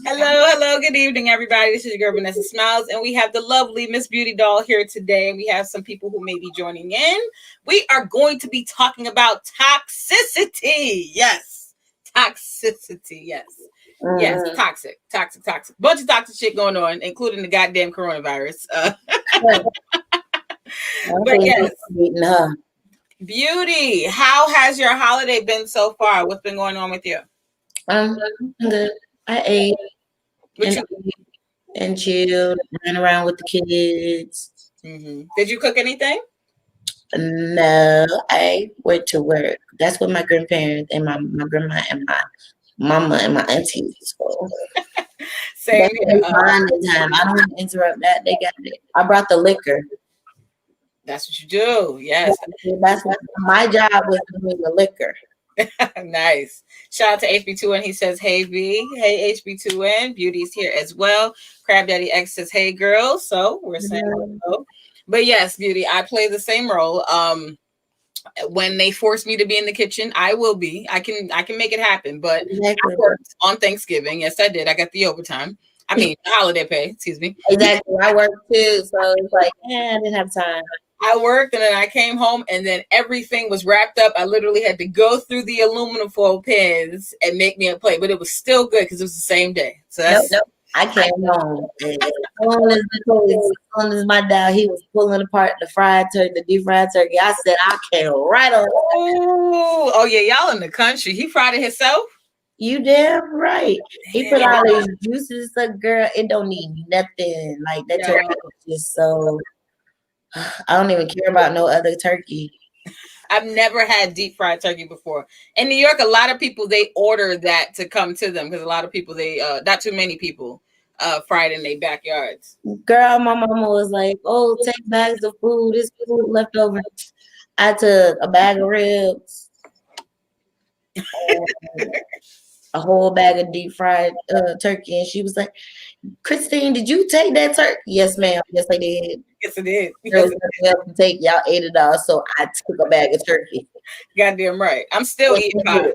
Hello, good evening, everybody. This is your girl Vanessa Smilez, and we have the lovely Miss Beauty Doll here today. And we have some people who may be joining in. We are going to be talking about toxicity. Yes, toxicity. Yes, yes, toxic. Bunch of toxic shit going on, including the goddamn coronavirus. But yes, Beauty, how has your holiday been so far? What's been going on with you? Good. I ate and chilled, ran around with the kids. Mm-hmm. Did you cook anything? No, I went to work. That's what my grandparents and my grandma and my mama and my aunties. So same here. I don't want to interrupt that. They got it. I brought the liquor. That's what you do. Yes. That's what my job was, doing the liquor. Nice. Shout out to HB2N. He says, hey, V. Hey, HB2N. Beauty's here as well. Crab Daddy X says, hey, girl. So we're saying hello. But yes, Beauty, I play the same role. When they force me to be in the kitchen, I will be. I can make it happen. But I worked on Thanksgiving. Yes, I did. I got the overtime. I mean, holiday pay. Excuse me. Exactly. I worked too. So it's like, I didn't have time. I worked and then I came home and then everything was wrapped up. I literally had to go through the aluminum foil pins and make me a plate, but it was still good because it was the same day. So that's nope. I came home. As soon as my dad, he was pulling apart the deep fried turkey. I said, I came right on. Oh yeah, y'all in the country. He fried it himself? You damn right. He put all these juices, girl. It don't need nothing. Like that turkey is just so. I don't even care about no other turkey. I've never had deep fried turkey before. In New York, a lot of people, they order that to come to them because a lot of people, not too many people fry it in their backyards. Girl, my mama was like, oh, take bags of food. This food left over. I took a bag of ribs, a whole bag of deep fried turkey. And she was like, Christine, did you take that turkey? Yes, ma'am. Yes, I did. Yes, I did. There was nothing else to take. Y'all ate it all, so I took a bag of turkey. Goddamn right. I'm still eating pie.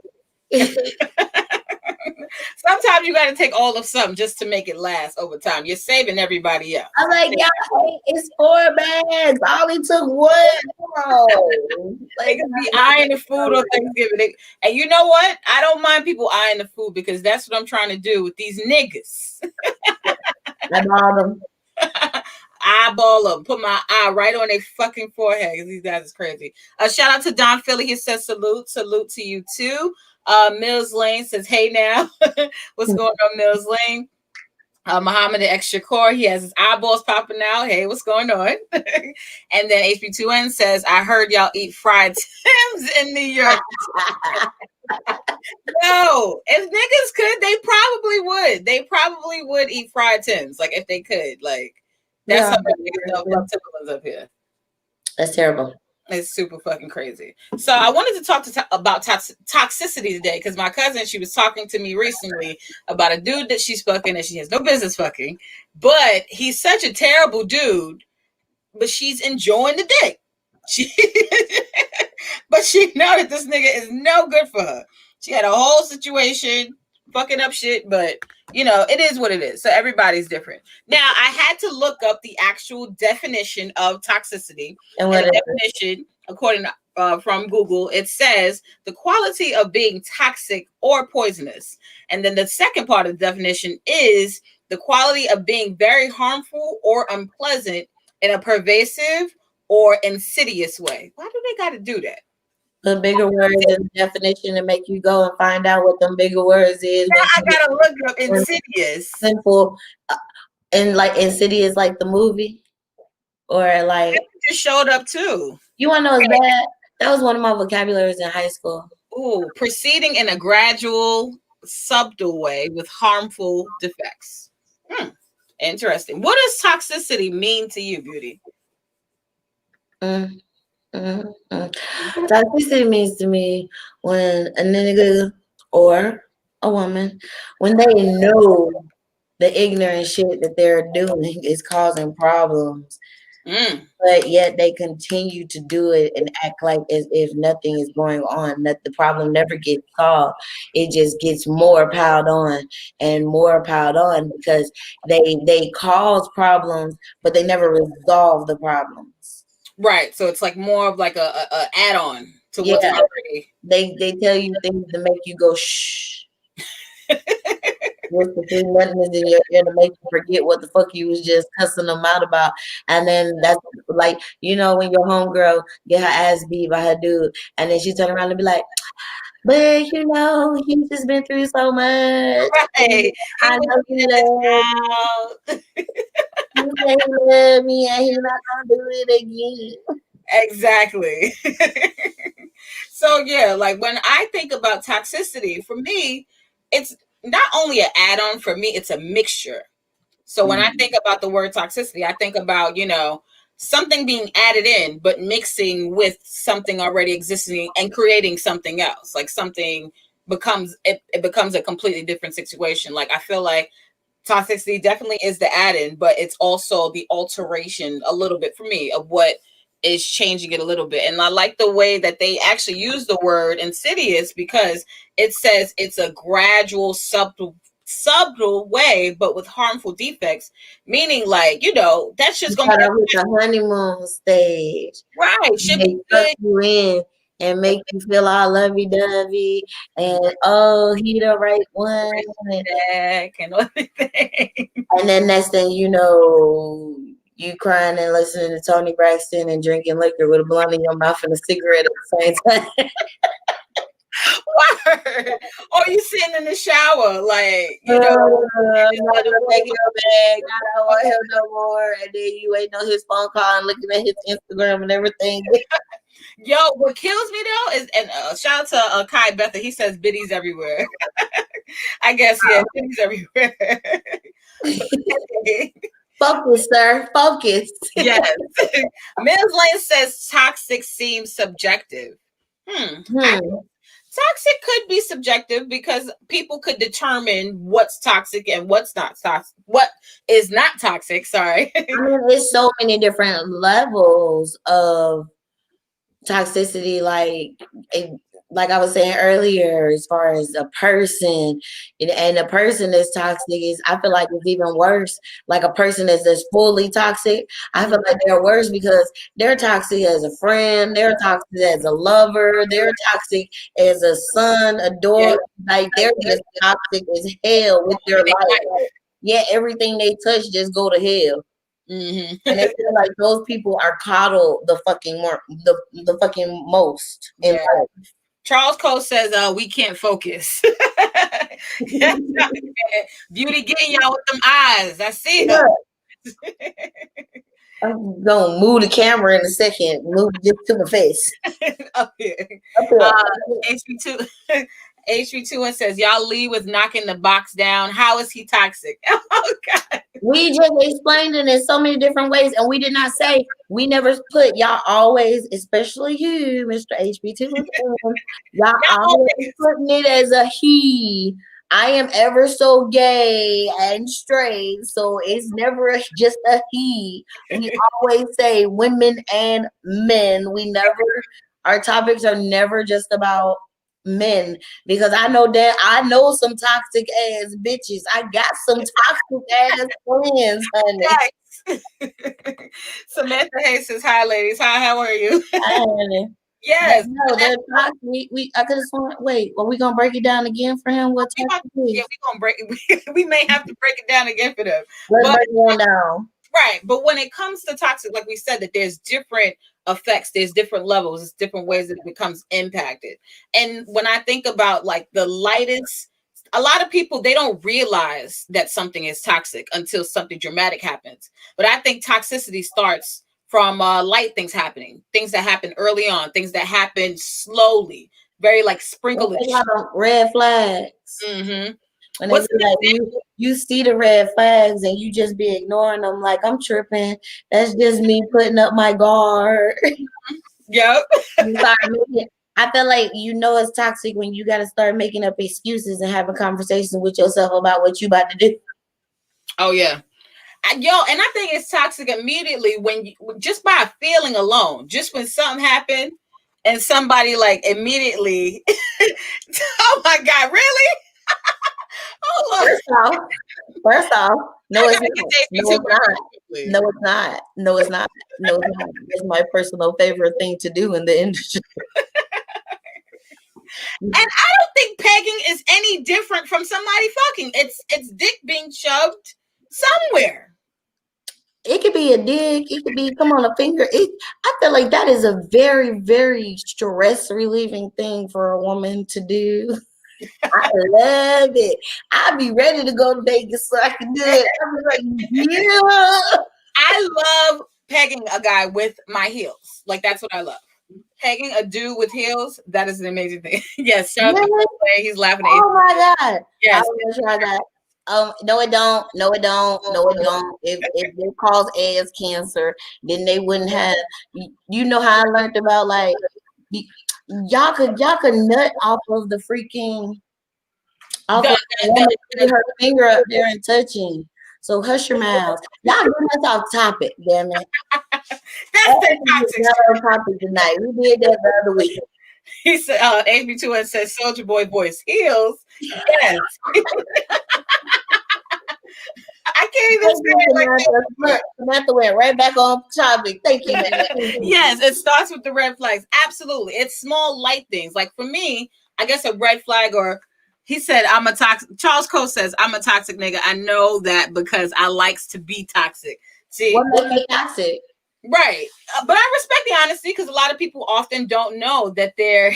Sometimes you got to take all of something just to make it last over time. You're saving everybody else. I'm like, y'all, it's 4 bags. I only took 1. They could be eyeing the food on Thanksgiving. And you know what? I don't mind people eyeing the food because that's what I'm trying to do with these niggas. Eyeball them. Eyeball them. Put my eye right on their fucking forehead because these guys is crazy. Shout out to Don Philly. He says salute to you too. Mills Lane says, hey now. What's going on, Mills Lane? Muhammad the Extra Core, he has his eyeballs popping out. Hey, what's going on? And then HB2N says, I heard y'all eat fried Tims in New York. No, if niggas could, they probably would. They probably would eat fried Tims, like if they could. Like that's how many niggas know about Timberlands up here. That's terrible. It's super fucking crazy. So I wanted to talk about toxicity today because my cousin, she was talking to me recently about a dude that she's fucking and she has no business fucking, but he's such a terrible dude, but she's enjoying the dick. But she know that this nigga is no good for her. She had a whole situation fucking up shit, but you know, it is what it is. So everybody's different. Now, I had to look up the actual definition of toxicity. And the definition, according to, from Google, it says the quality of being toxic or poisonous. And then the second part of the definition is the quality of being very harmful or unpleasant in a pervasive or insidious way. Why do they got to do that? The bigger words in the definition to make you go and find out what them bigger words is. Now When I gotta look up insidious. Simple, and like insidious, like the movie, or like It just showed up too. You want to know it's bad? That was one of my vocabularies in high school. Ooh, proceeding in a gradual, subtle way with harmful defects. Interesting. What does toxicity mean to you, Beauty? Toxicity means to me when a nigga or a woman, when they know the ignorant shit that they're doing is causing problems, but yet they continue to do it and act like as if nothing is going on, that the problem never gets solved. It just gets more piled on and more piled on because they cause problems, but they never resolve the problems. Right. So it's like more of like a add-on to what's already. They tell you things to make you go shh. With the 3 buttons in your ear to make you forget what the fuck you was just cussing them out about. And then that's like, you know, when your homegirl get her ass beat by her dude, and then she turn around and be like, but you know, he's just been through so much. Right. I know he loves me. He love me and he's not gonna do it again. Exactly. So yeah, like when I think about toxicity, for me, it's not only an add-on, for me, it's a mixture. So when I think about the word toxicity, I think about, you know, something being added in, but mixing with something already existing and creating something else. Like something becomes, it becomes a completely different situation. Like I feel like toxicity definitely is the add-in, but it's also the alteration a little bit for me of what is changing it a little bit. And I like the way that they actually use the word insidious because it says it's a gradual, subtle way, but with harmful defects, meaning like, you know, that's just gonna be with the honeymoon stage. right. Should be suck good. you in and make you feel all lovey-dovey and oh, he the right one. And everything. And then next thing you know, you crying and listening to Tony Braxton and drinking liquor with a blunt in your mouth and a cigarette at the same time. Word. Or you sitting in the shower, like, you know, I'm not gonna take your bag. I don't want him no more. And then you waiting on his phone call and looking at his Instagram and everything. Yo, what kills me though is, and shout out to Kai Betha, he says biddies everywhere. I guess, yeah, biddies everywhere. Focus, sir. Focus. Yes. Mills Lane says toxic seems subjective. Toxic could be subjective because people could determine what's toxic and what's not toxic. What is not toxic? Sorry. I mean, there's so many different levels of toxicity, like I was saying earlier, as far as a person, and a person that's toxic is, I feel like it's even worse. Like a person that's just fully toxic, I feel like they're worse because they're toxic as a friend, they're toxic as a lover, they're toxic as a son, a daughter. Like they're just toxic as hell with their life. Yeah, everything they touch just go to hell. And they feel like those people are coddled the fucking the fucking most in life. Charles Cole says, we can't focus. Beauty getting y'all with them eyes. I see her. I'm gonna move the camera in a second. Move just to my face. Up here. HB2 HB21 says, y'all leave with knocking the box down. How is he toxic? Oh God. We just explained it in so many different ways, and we did not say, we never put, y'all always, especially you, Mr. HB2, y'all always putting it as a he. I am ever so gay and straight, so it's never just a he. We always say women and men. We never, our topics are never just about men, because I know that I know some toxic ass bitches. I got some toxic ass friends, honey. Samantha Hayes says, hi ladies. Hi, how are you? Hi, honey. Yes. No, they're toxic. I could have sworn. Wait, are we gonna break it down again for him? Yeah, we're gonna break it. We may have to break it down again for them. Let's break it down. Right. But when it comes to toxic, like we said, that there's different effects, there's different levels, there's different ways that it becomes impacted. And when I think about like the lightest, a lot of people they don't realize that something is toxic until something dramatic happens. But I think toxicity starts from light things happening, things that happen early on, things that happen slowly, very like sprinkled. Red flags. Mm-hmm. When they be like, you see the red flags and you just be ignoring them like I'm tripping. That's just me putting up my guard. Yep. I feel like it's toxic when you got to start making up excuses and having conversations with yourself about what you about to do. Oh yeah. Yo, and I think it's toxic immediately when you, just by a feeling alone, just when something happened and somebody like immediately, oh my God, really? First off, no, it's not. No, it's not. No, it's not. No, it's not. It's my personal favorite thing to do in the industry. And I don't think pegging is any different from somebody fucking. It's dick being shoved somewhere. It could be a dig. It could be come on a finger. I feel like that is a very, very stress relieving thing for a woman to do. I love it. I'll be ready to go to Vegas so I can do it. I'm like, yeah. I love pegging a guy with my heels. Like that's what I love. Pegging a dude with heels, that is an amazing thing. Yes, shout out to he's laughing at Oh my God. Yes. I want to try that. No, it don't. No, it don't. No, it don't. If it caused ass cancer, then they wouldn't have. You know how I learned about like y'all could nut off of the freaking her finger up there and touching. So hush your mouth. Y'all doing this off topic, damn it. That's the topic tonight. We did that the other week. He said, HB2 says Soldier Boy voice heels. Yes. I can't even say it like that. Samantha went right back on topic. Thank you, man. Yes, it starts with the red flags. Absolutely. It's small, light things. Like for me, I guess a red flag, or he said, I'm a toxic. Charles Cole says, I'm a toxic nigga. I know that because I likes to be toxic. See, what makes me toxic? Right. But I respect the honesty because a lot of people often don't know that their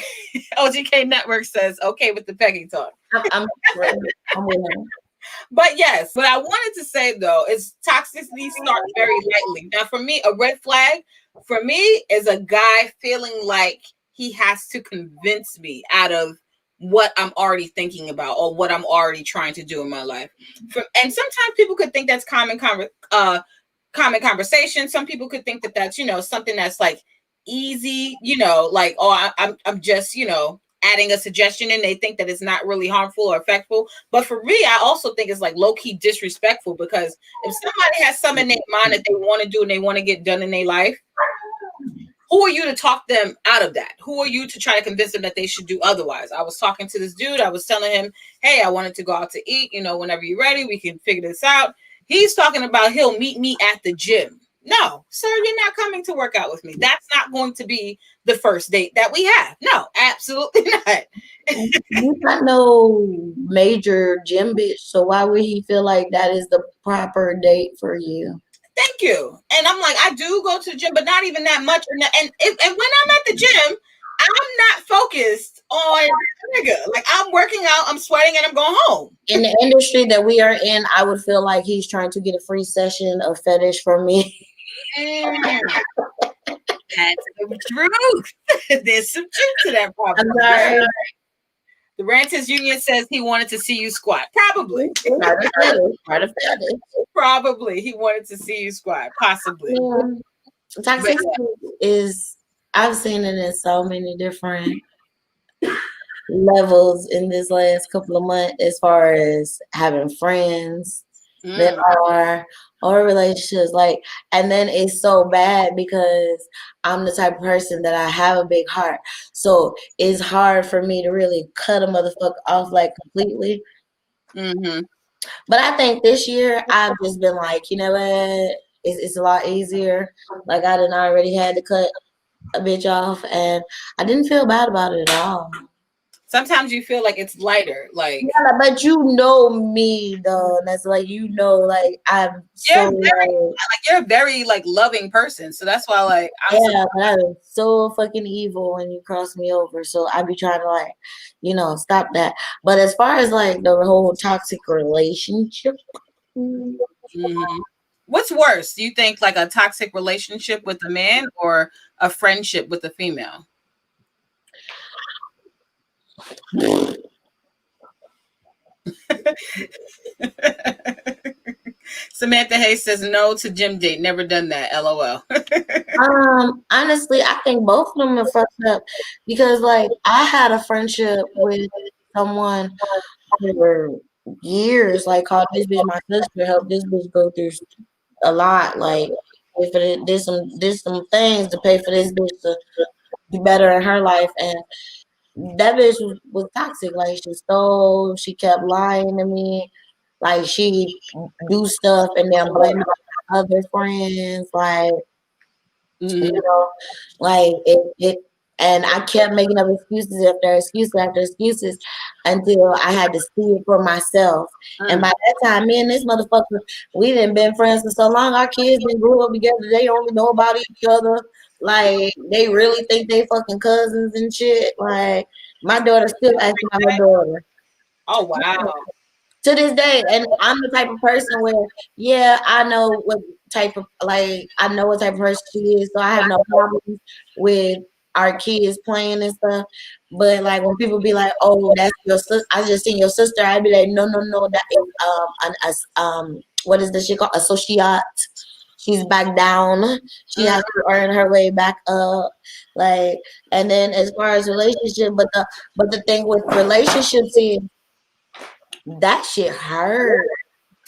OGK network says, okay with the pegging talk. I'm But yes, what I wanted to say though is toxicity starts very lightly. Now, for me, a red flag for me is a guy feeling like he has to convince me out of what I'm already thinking about or what I'm already trying to do in my life. And sometimes people could think that's common conversation. Some people could think that that's something that's like easy, like I'm just adding a suggestion and they think that it's not really harmful or effectful. But for me, I also think it's like low-key disrespectful because if somebody has something in their mind that they want to do and they want to get done in their life, who are you to talk them out of that? Who are you to try to convince them that they should do otherwise? I was talking to this dude. I was telling him, hey, I wanted to go out to eat. Whenever you're ready, we can figure this out. He's talking about he'll meet me at the gym. No, sir, you're not coming to work out with me. That's not going to be the first date that we have. No, absolutely not. You're not no major gym bitch, so why would he feel like that is the proper date for you? Thank you. And I'm like, I do go to the gym, but not even that much. And when I'm at the gym, I'm not focused on nigga. Like I'm working out, I'm sweating, and I'm going home. In the industry that we are in, I would feel like he's trying to get a free session of fetish from me. That's the truth. There's some truth to that problem. I'm sorry. The Ranters Union says he wanted to see you squat. Probably. Probably he wanted to see you squat. Possibly. Yeah. Toxicity is, I've seen it in so many different levels in this last couple of months as far as having friends that are or relationships, like, and then it's so bad because I'm the type of person that I have a big heart, so it's hard for me to really cut a motherfucker off like completely. But I think this year I've just been like, you know what, it's a lot easier. Like I done already had to cut a bitch off and I didn't feel bad about it at all. Sometimes you feel like it's lighter. Like Yeah, but you know me though. That's like like I'm so you're a very like loving person. So that's why like I'm yeah, but I'm so fucking evil when you cross me over. So I be trying to like, stop that. But as far as like the whole toxic relationship, Mhm. What's worse? Do you think like a toxic relationship with a man or a friendship with a female? Samantha Hayes says no to gym date. Never done that. LOL. honestly, I think both of them are fucked up because like I had a friendship with someone for years, like called this bitch my sister, helped this bitch go through a lot, like pay for did some things to pay for this bitch to do better in her life, and that bitch was toxic. Like she stole, she kept lying to me, like she do stuff and then blame it on other friends, like you Mhm. know, like it and I kept making up excuses after excuses after excuses until I had to see it for myself. And by that time, me and this motherfucker, we done been friends for so long. Our kids been grew up together. They only know about each other. Like they really think they fucking cousins and shit. Like my daughter still acts like her daughter Oh wow. to this day. And I'm the type of person where, yeah, I know what type of I know what type of person she is, so I have no problems with our kids playing and stuff. But like when people be like, "Oh, that's your sister," I just seen your sister. I'd be like, "No, no, no, that is what is this shit called? Associate." She's back down. She has to earn her way back up. Like, and then as far as relationship, but the thing with relationships is that shit hurt.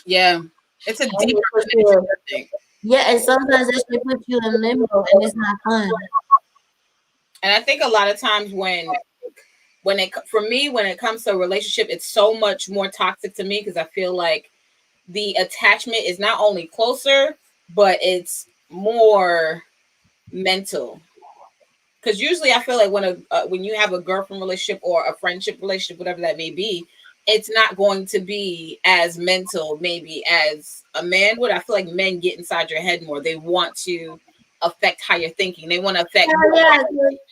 Yeah. It's a And deeper it puts connection, you, I think. yeah, and sometimes that shit puts you in limbo and it's not fun. And I think a lot of times when it for me when it comes to a relationship, it's so much more toxic to me because I feel like the attachment is not only closer, but it's more mental. Because usually I feel like when you have a girlfriend relationship or a friendship relationship, whatever that may be, it's not going to be as mental maybe as a man would. I feel like men get inside your head more. They want to affect how you're thinking. They want to affect Yeah, yeah, 'cause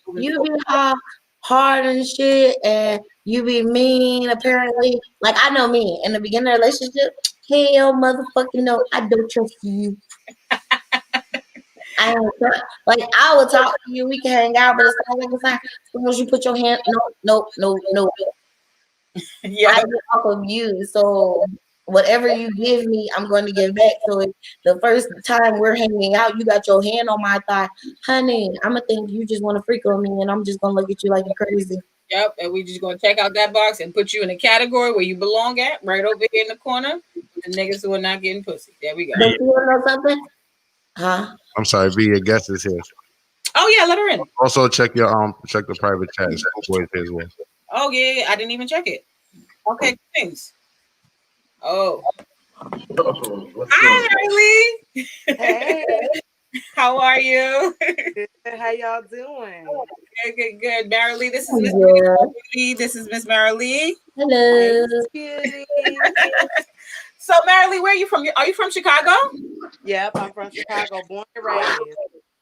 moving you forward. be all hard and shit and you be mean apparently. Like I know me in the beginning of the relationship, hell motherfucking no, I don't trust you. I don't trust like I will talk to you, we can hang out, but it's not like it's not as soon as you put your hand no, no, no, no. I Yeah. get off of you. So whatever you give me, I'm going to give back. So if the first time we're hanging out, you got your hand on my thigh, honey, I'm gonna think you just want to freak on me, and I'm just gonna look at you like you're crazy. Yep. And we just gonna check out that box and put you in a category where you belong at, right over here in the corner. The niggas who are not getting pussy. There we go. But you wanna know something? Huh? I'm sorry, B, your guest is here. Oh yeah, let her in. Also check the private chat. Schoolboy is here as well. Oh yeah, yeah, I didn't even check it. Okay, thanks. Oh, What's hi, up? Harley. Hey, How are you? good. How y'all doing? Good, good, good. Marilee, this is Miss Yeah. Beauty. This is Miss Marilee. Hey, Hello. Miss Beauty. So, Marilee, where are you from? Are you from Chicago? Yep, I'm from Chicago, born and raised.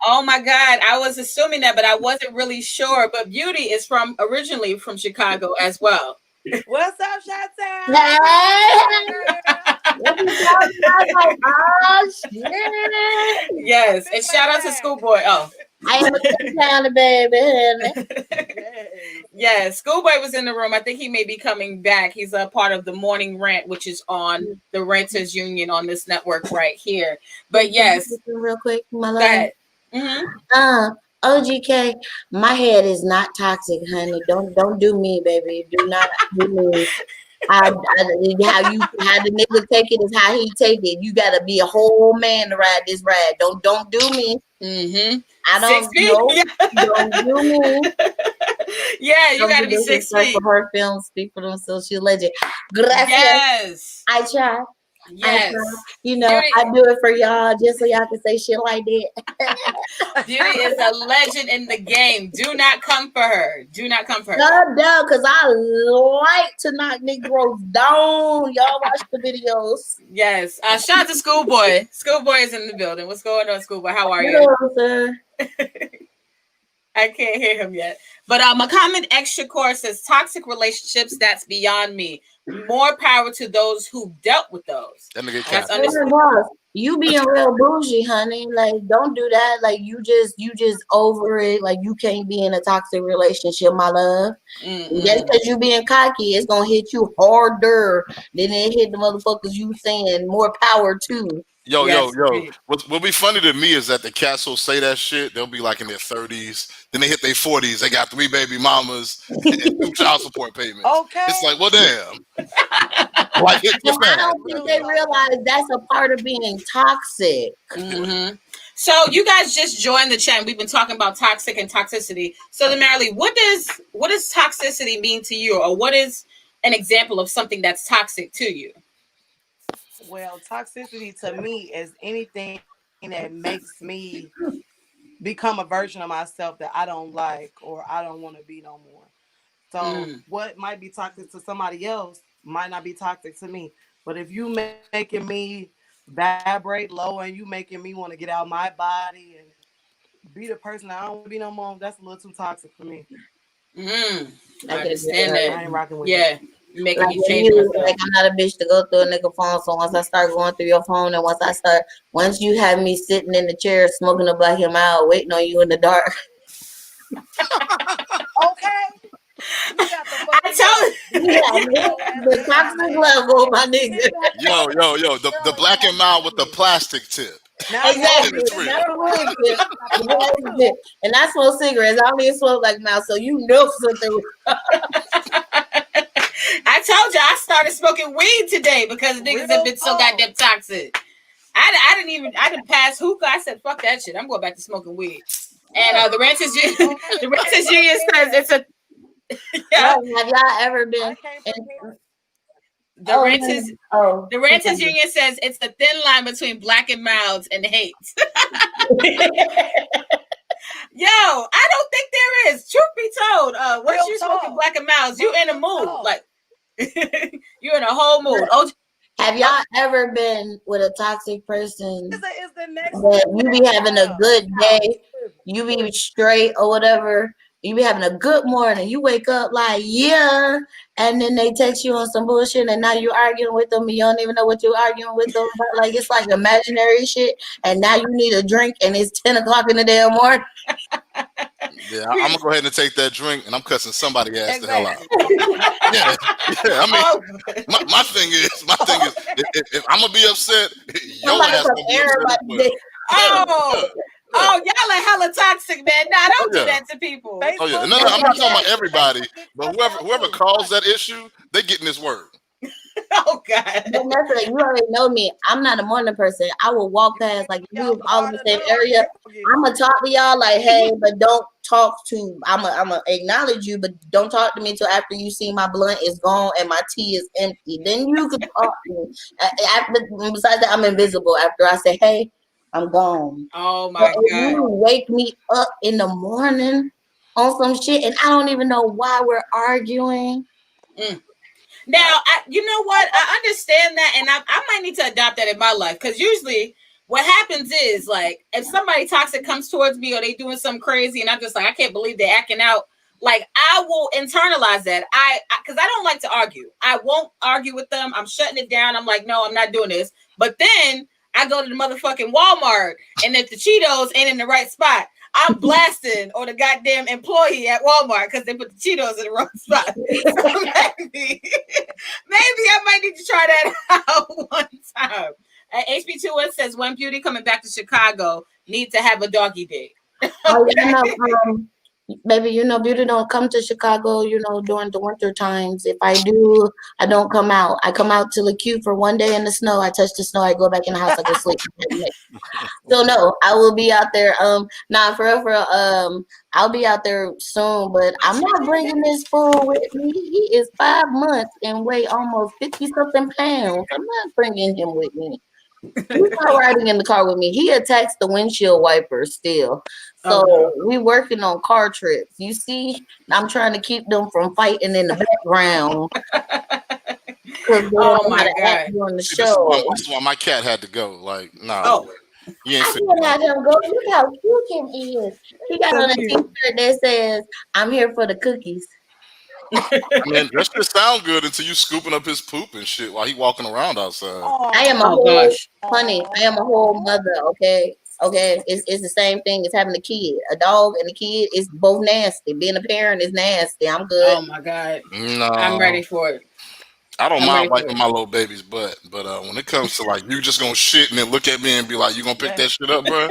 Oh my God, I was assuming that, but I wasn't really sure. But Beauty is from originally from Chicago as well. What's up, Chantel? What's Hey, up, what you talking about? I was like, oh shit. Yes, girl? and Big like shout out to that. Schoolboy. Oh, I am a Town baby. Honey. Yes. yeah, Schoolboy was in the room. I think he may be coming back. He's a part of the Morning Rant, which is on the Renters Union on this network right here. But yes, Real quick, my go love. ahead. Mm-hmm. Uh, OGK, my head is not toxic, honey. Don't do me, baby. Do not do me. How the nigga take it is how he take it. You gotta be a whole man to ride this ride. Don't do me. Mm-hmm. I Six don't feet. know. Don't do me. Yeah, you Don't got be to be 6 feet. disrespectful. Her films speak for themselves. She's a legend. Gracias. Yes. I try. Yes. You know, I do it for y'all just so y'all can say shit like that. Beauty is a legend in the game. Do not come for her. Do not come for her. No, because I like to knock Negroes down. Y'all watch the videos. Yes. Shout out to Schoolboy. Schoolboy is in the building. What's going on, Schoolboy? How are you? Hello, sir. I can't hear him yet. But a comment extra core says toxic relationships, that's beyond me. More power to those who dealt with those. That nigga That's cat. understandable. You being real bougie, honey. Like, don't do that. Like, you just over it. Like, you can't be in a toxic relationship, my love. Just because you being cocky, it's gonna hit you harder than it hit the motherfuckers you saying more power to. Yo, Yes, yo. please. What be funny to me is that the cats will say that shit. They'll be like in their 30s. Then they hit their 40s. They got 3 baby mamas and 2 child support payments. Okay. It's like, well, damn. Like, Well, I don't think they realize that's a part of being toxic. So you guys just joined the chat. We've been talking about toxic and toxicity. So then, Marilee, what does toxicity mean to you, or what is an example of something that's toxic to you? Well, toxicity to me is anything that makes me become a version of myself that I don't like or I don't want to be no more. So what might be toxic to somebody else might not be toxic to me. But if you making me vibrate low and you making me want to get out my body and be the person that I don't want to be no more, that's a little too toxic for me. I understand that. I ain't rocking with it. Making like you change yourself. Like, I'm not a bitch to go through a nigga phone. So once I start going through your phone, and once you have me sitting in the chair smoking a black and mild, waiting on you in the dark. Okay. I told you, the toxic level, my nigga. Yo, the black and mild with the plastic tip. Exactly. And I smoke cigarettes. I don't even smoke like mouth, so you know something. I told you I started smoking weed today because niggas have been so goddamn toxic. I didn't pass hookah. I said fuck that shit. I'm going back to smoking weed. And the Ranchers Union says it's a. Yeah. Have y'all ever been? The Renters Union says it's a thin line between black and milds and hate. Yo, I don't think there is. Truth be told, once you smoking black and milds, you in a mood. Like you're in a whole mood. Have y'all ever been with a toxic person It's the next that you be having a good day, you be straight or whatever, you be having a good morning, you wake up like, yeah, and then they text you on some bullshit and now you're arguing with them and you don't even know what you're arguing with them about. Like, it's like imaginary shit, and now you need a drink and it's 10 o'clock in the damn morning. Yeah, I'm gonna go ahead and take that drink, and I'm cussing somebody ass the hell out. Yeah. I mean, my thing is, if I'm gonna be upset, your ass gonna be upset as well. Oh, y'all are hella toxic, man. Nah, don't do that to people. Oh yeah, no, I'm not talking about everybody, but whoever caused that issue, they getting this word. Oh God. But nothing, you already know me. I'm not a morning person. I will walk past, like, if we was all in the same area, I'm gonna talk to y'all like, hey, but don't talk to. I'm gonna acknowledge you, but don't talk to me until after you see my blunt is gone and my tea is empty. Then you can talk to me. Besides that, I'm invisible. After I say, hey, I'm gone. Oh my God. You wake me up in the morning on some shit, and I don't even know why we're arguing. Now, you know what? I understand that, and I might need to adopt that in my life, because usually what happens is, like, if somebody toxic comes towards me or they doing something crazy, and I'm just like, I can't believe they're acting out, like, I will internalize that. Because I don't like to argue. I won't argue with them. I'm shutting it down. I'm like, no, I'm not doing this. But then I go to the motherfucking Walmart, and if the Cheetos ain't in the right spot, I'm blasting on the goddamn employee at Walmart because they put the Cheetos in the wrong spot. So maybe I might need to try that out one time. HB21 says, when Beauty coming back to Chicago, need to have a doggy date. Oh, Baby, beauty don't come to Chicago, during the winter times. If I do, I don't come out. I come out to the queue for one day in the snow. I touch the snow. I go back in the house. I go sleep. So no, I will be out there. Nah, for real, I'll be out there soon. But I'm not bringing this fool with me. He is 5 months and weigh almost 50-something pounds. I'm not bringing him with me. He's not riding in the car with me. He attacks the windshield wiper still. So we working on car trips. You see, I'm trying to keep them from fighting in the background. Oh my God. During the See, show. this is why my cat had to go. Like, nah, Oh. you ain't I fit. can't let him go. Look how cute him is. He got on a t-shirt that says, "I'm here for the cookies." Man, that shit sound good until you scooping up his poop and shit while he walking around outside. I am a Oh whole gosh. honey. I am a whole mother. Okay. It's the same thing as having a kid. A dog and a kid is both nasty. Being a parent is nasty. I'm good. Oh my God. No, I'm ready for it. I don't I'm ready mind for wiping it. my little baby's butt, but when it comes to like you just gonna shit and then look at me and be like, "You gonna pick that shit up, bro?"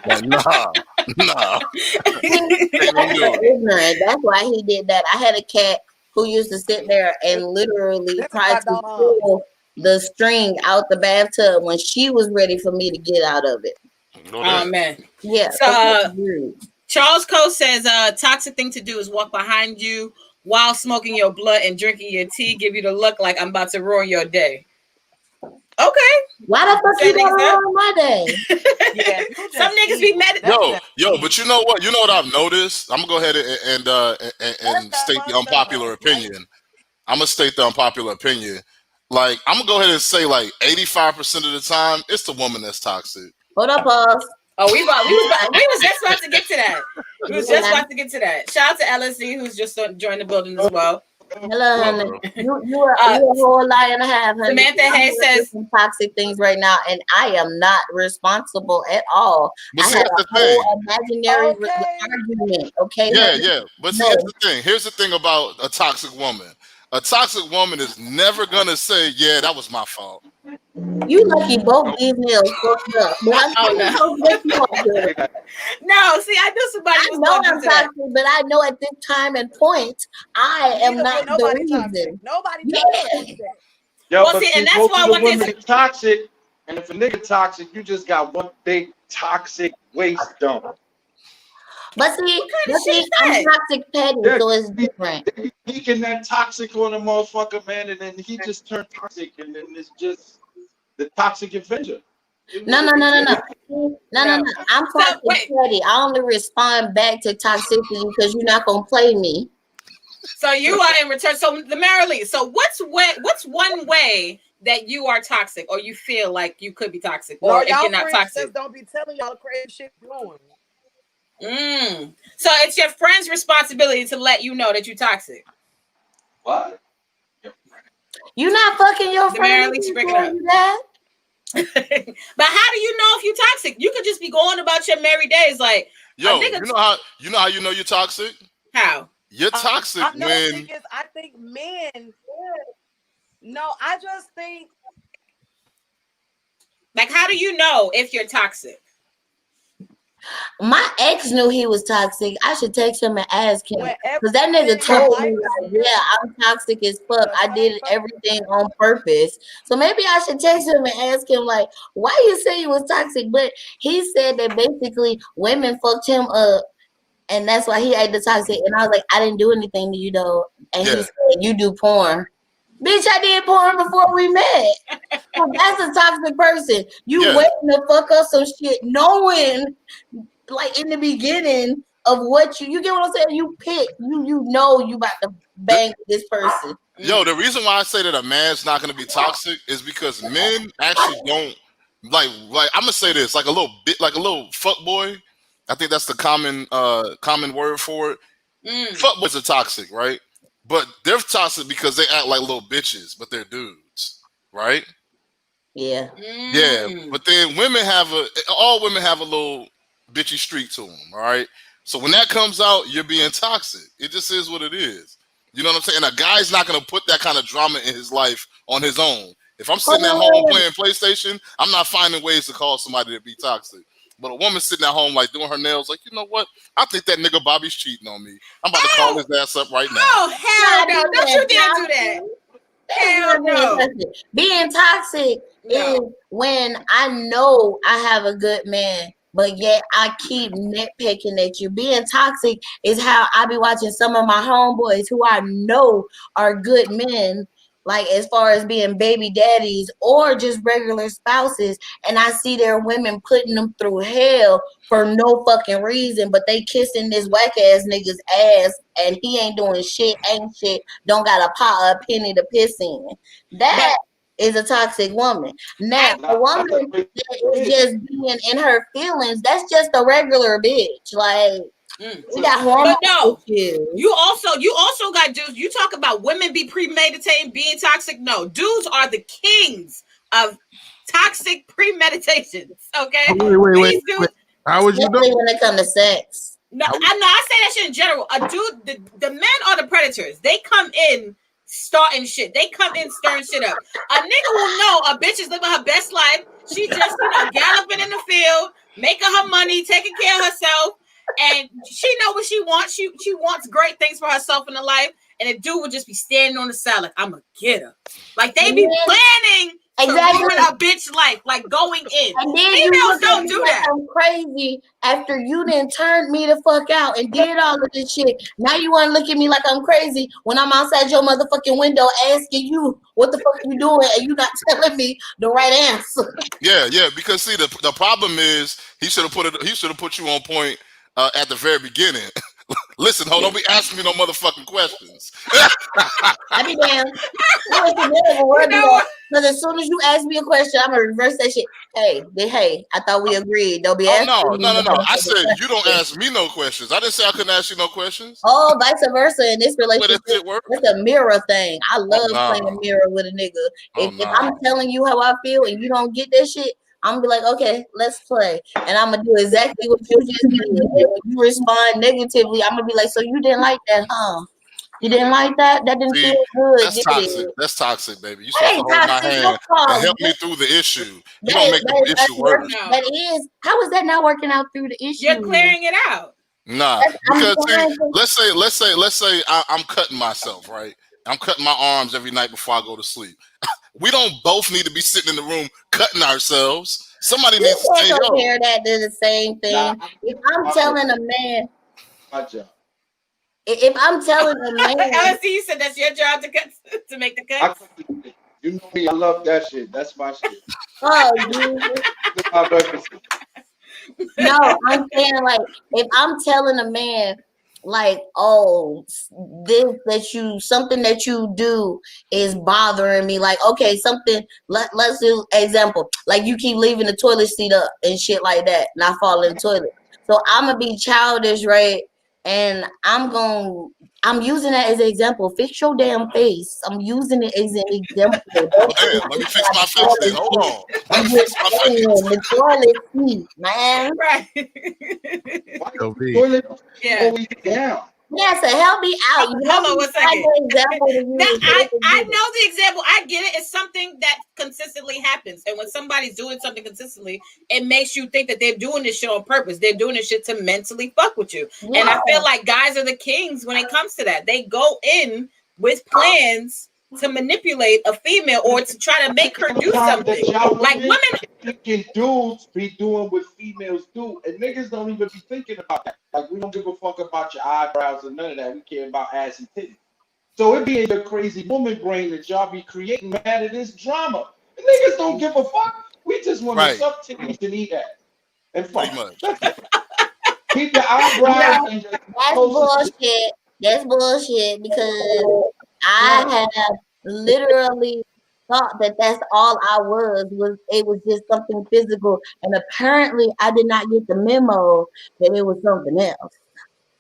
Like, nah. Ain't gonna do it. Ignorant. That's why he did that. I had a cat who used to sit there and literally try to pull the string out the bathtub when she was ready for me to get out of it. Oh man. Yeah. So Charles Coe says toxic thing to do is walk behind you while smoking your blunt and drinking your tea, give you the look like I'm about to ruin your day. Okay. Why the fuck you gonna ruin my day? Yeah, some niggas be mad at Yo, but you know what? You know what I've noticed? I'm gonna go ahead and state the unpopular opinion. I'm gonna state the unpopular opinion. Like, I'm gonna go ahead and say like 85% of the time, it's the woman that's toxic. Hold up, pause. Oh, we was just about to get to that. We was just about to get to that. Shout out to LSD who's just joined the building as well. Hello, honey. You are a whole lie and a half, honey. Samantha Hayes says some toxic things right now, and I am not responsible at all. But I see, had that's a the thing. whole imaginary argument. Okay. Yeah, honey? yeah. But see, here's the thing about a toxic woman. A toxic woman is never gonna say, "Yeah, that was my fault." You lucky both these nails fucked up. But I'm no. No, see, I knew somebody was going to toxic, but I know at this time and point, I am not the reason. Nobody toxic. Yo, well, but see, and that's both why of I the wanted women toxic, and if a nigga toxic, you just got one big toxic waste dump. But see, I'm toxic petty, so it's different. They be peeking that toxic on a motherfucker, man, and then he just turned toxic, and then it's just the toxic Avenger. No. I'm toxic petty. I only respond back to toxicity because you're not gonna play me. So you are in return. So the Marilee. So what's one way that you are toxic, or you feel like you could be toxic, or if you're not toxic? Just don't be telling y'all crazy shit doing. So it's your friend's responsibility to let you know that you're toxic. What? You're not fucking your friend. That. But how do you know if you're toxic? You could just be going about your merry days, like yo. You know how you know you're toxic? How? You're toxic when I think men. No, I just think. Like, how do you know if you're toxic? My ex knew he was toxic. I should text him and ask him. Because that nigga told me, like, yeah, I'm toxic as fuck. I did everything on purpose. So maybe I should text him and ask him, like, why you say he was toxic? But he said that basically women fucked him up. And that's why he ate the toxic. And I was like, I didn't do anything to you, though. And he said, you do porn. Bitch, I did porn before we met. So that's a toxic person. You waiting to fuck up some shit, knowing, like in the beginning of what you get what I'm saying? You pick, you know you about to bang this person. Yo, the reason why I say that a man's not gonna be toxic is because men actually don't like I'm gonna say this, like a little fuck boy. I think that's the common word for it. Fuck boys are toxic, right? But they're toxic because they act like little bitches, but they're dudes, right? Yeah. Yeah, but then all women have a little bitchy streak to them, all right? So when that comes out, you're being toxic. It just is what it is. You know what I'm saying? A guy's not going to put that kind of drama in his life on his own. If I'm sitting at home playing PlayStation, I'm not finding ways to call somebody to be toxic. But a woman sitting at home like doing her nails, like, you know what? I think that nigga Bobby's cheating on me. I'm about to call his ass up right now. Oh hell no! Don't you dare do that. Hell no. Being toxic is when I know I have a good man, but yet I keep nitpicking at you. Being toxic is how I be watching some of my homeboys who I know are good men, like as far as being baby daddies or just regular spouses, and I see their women putting them through hell for no fucking reason, but they kissing this whack ass nigga's ass and he ain't doing shit, ain't shit, don't got a penny to piss in. That is a toxic woman. Now, a woman that is just being in her feelings, that's just a regular bitch. Like, we got hormone issues. You also got dudes. You talk about women be premeditating, being toxic. No, dudes are the kings of toxic premeditations. Okay, wait. How would you know when it comes to sex? No, I say that shit in general. A dude, the men are the predators. They come in starting shit. They come in stirring shit up. A nigga will know a bitch is living her best life. She just galloping in the field, making her money, taking care of herself. And she know what she wants. She wants great things for herself in her life. And the dude would just be standing on the side like, I'm gonna get her. Like they be planning to ruin a bitch life, like going in. And then females don't do that. I'm crazy after you done turned me the fuck out and did all of this shit. Now you want to look at me like I'm crazy when I'm outside your motherfucking window asking you what the fuck you doing and you not telling me the right answer. Yeah, because see the problem is he should have put you on point at the very beginning. Listen, don't be asking me no motherfucking questions. I be damn. Because as soon as you ask me a question, I'm gonna reverse that shit. Hey, I thought we agreed. Don't be asking. No. I said you don't ask me no questions. I didn't say I couldn't ask you no questions. Oh, vice versa in this relationship. It's a mirror thing. I love playing mirror with a nigga. If I'm telling you how I feel and you don't get that shit, I'm gonna be like, okay, let's play. And I'm gonna do exactly what you just did. And when you respond negatively, I'm gonna be like, so you didn't like that, huh? You didn't like that? That didn't feel good. That's toxic. That's toxic, baby. You supposed to hold my hand and help me through the issue. You don't make the issue worse. That is. How is that not working out through the issue? You're clearing it out. Nah, because let's say I'm cutting myself, right? I'm cutting my arms every night before I go to sleep. We don't both need to be sitting in the room cutting ourselves. Somebody needs to say, compare that to the same thing. If I'm telling a man, my job. If I'm telling a man, LSD said that's your job to make the cuts. You know me, I love that shit. That's my shit. Oh, no, I'm saying like if I'm telling a man like, oh, something that you do is bothering me. Like, okay, let's do example. Like you keep leaving the toilet seat up and shit like that, and I fall in the toilet. So I'm gonna be childish, right? And I'm using that as an example. Fix your damn face. I'm using it as an example. Let me fix my face then. Hold on. Let me fix my face. The toilet seat, man. Right. Toilet always down. Yeah, so help me out. Hold on 1 second. I know the example. I get it. It's something that consistently happens. And when somebody's doing something consistently, it makes you think that they're doing this shit on purpose. They're doing this shit to mentally fuck with you. Yeah. And I feel like guys are the kings when it comes to that. They go in with plans to manipulate a female or to try to make her do something. Like women thinking dudes be doing what females do, and niggas don't even be thinking about that. Like we don't give a fuck about your eyebrows or none of that. We care about ass and titties. So it be in your crazy woman brain that y'all be creating mad at this drama. And niggas don't give a fuck. We just want to suck titties and eat that. And fuck. Keep your eyebrows and your That's bullshit. That's bullshit because I have literally thought that that's all I was it was just something physical, and apparently I did not get the memo that it was something else.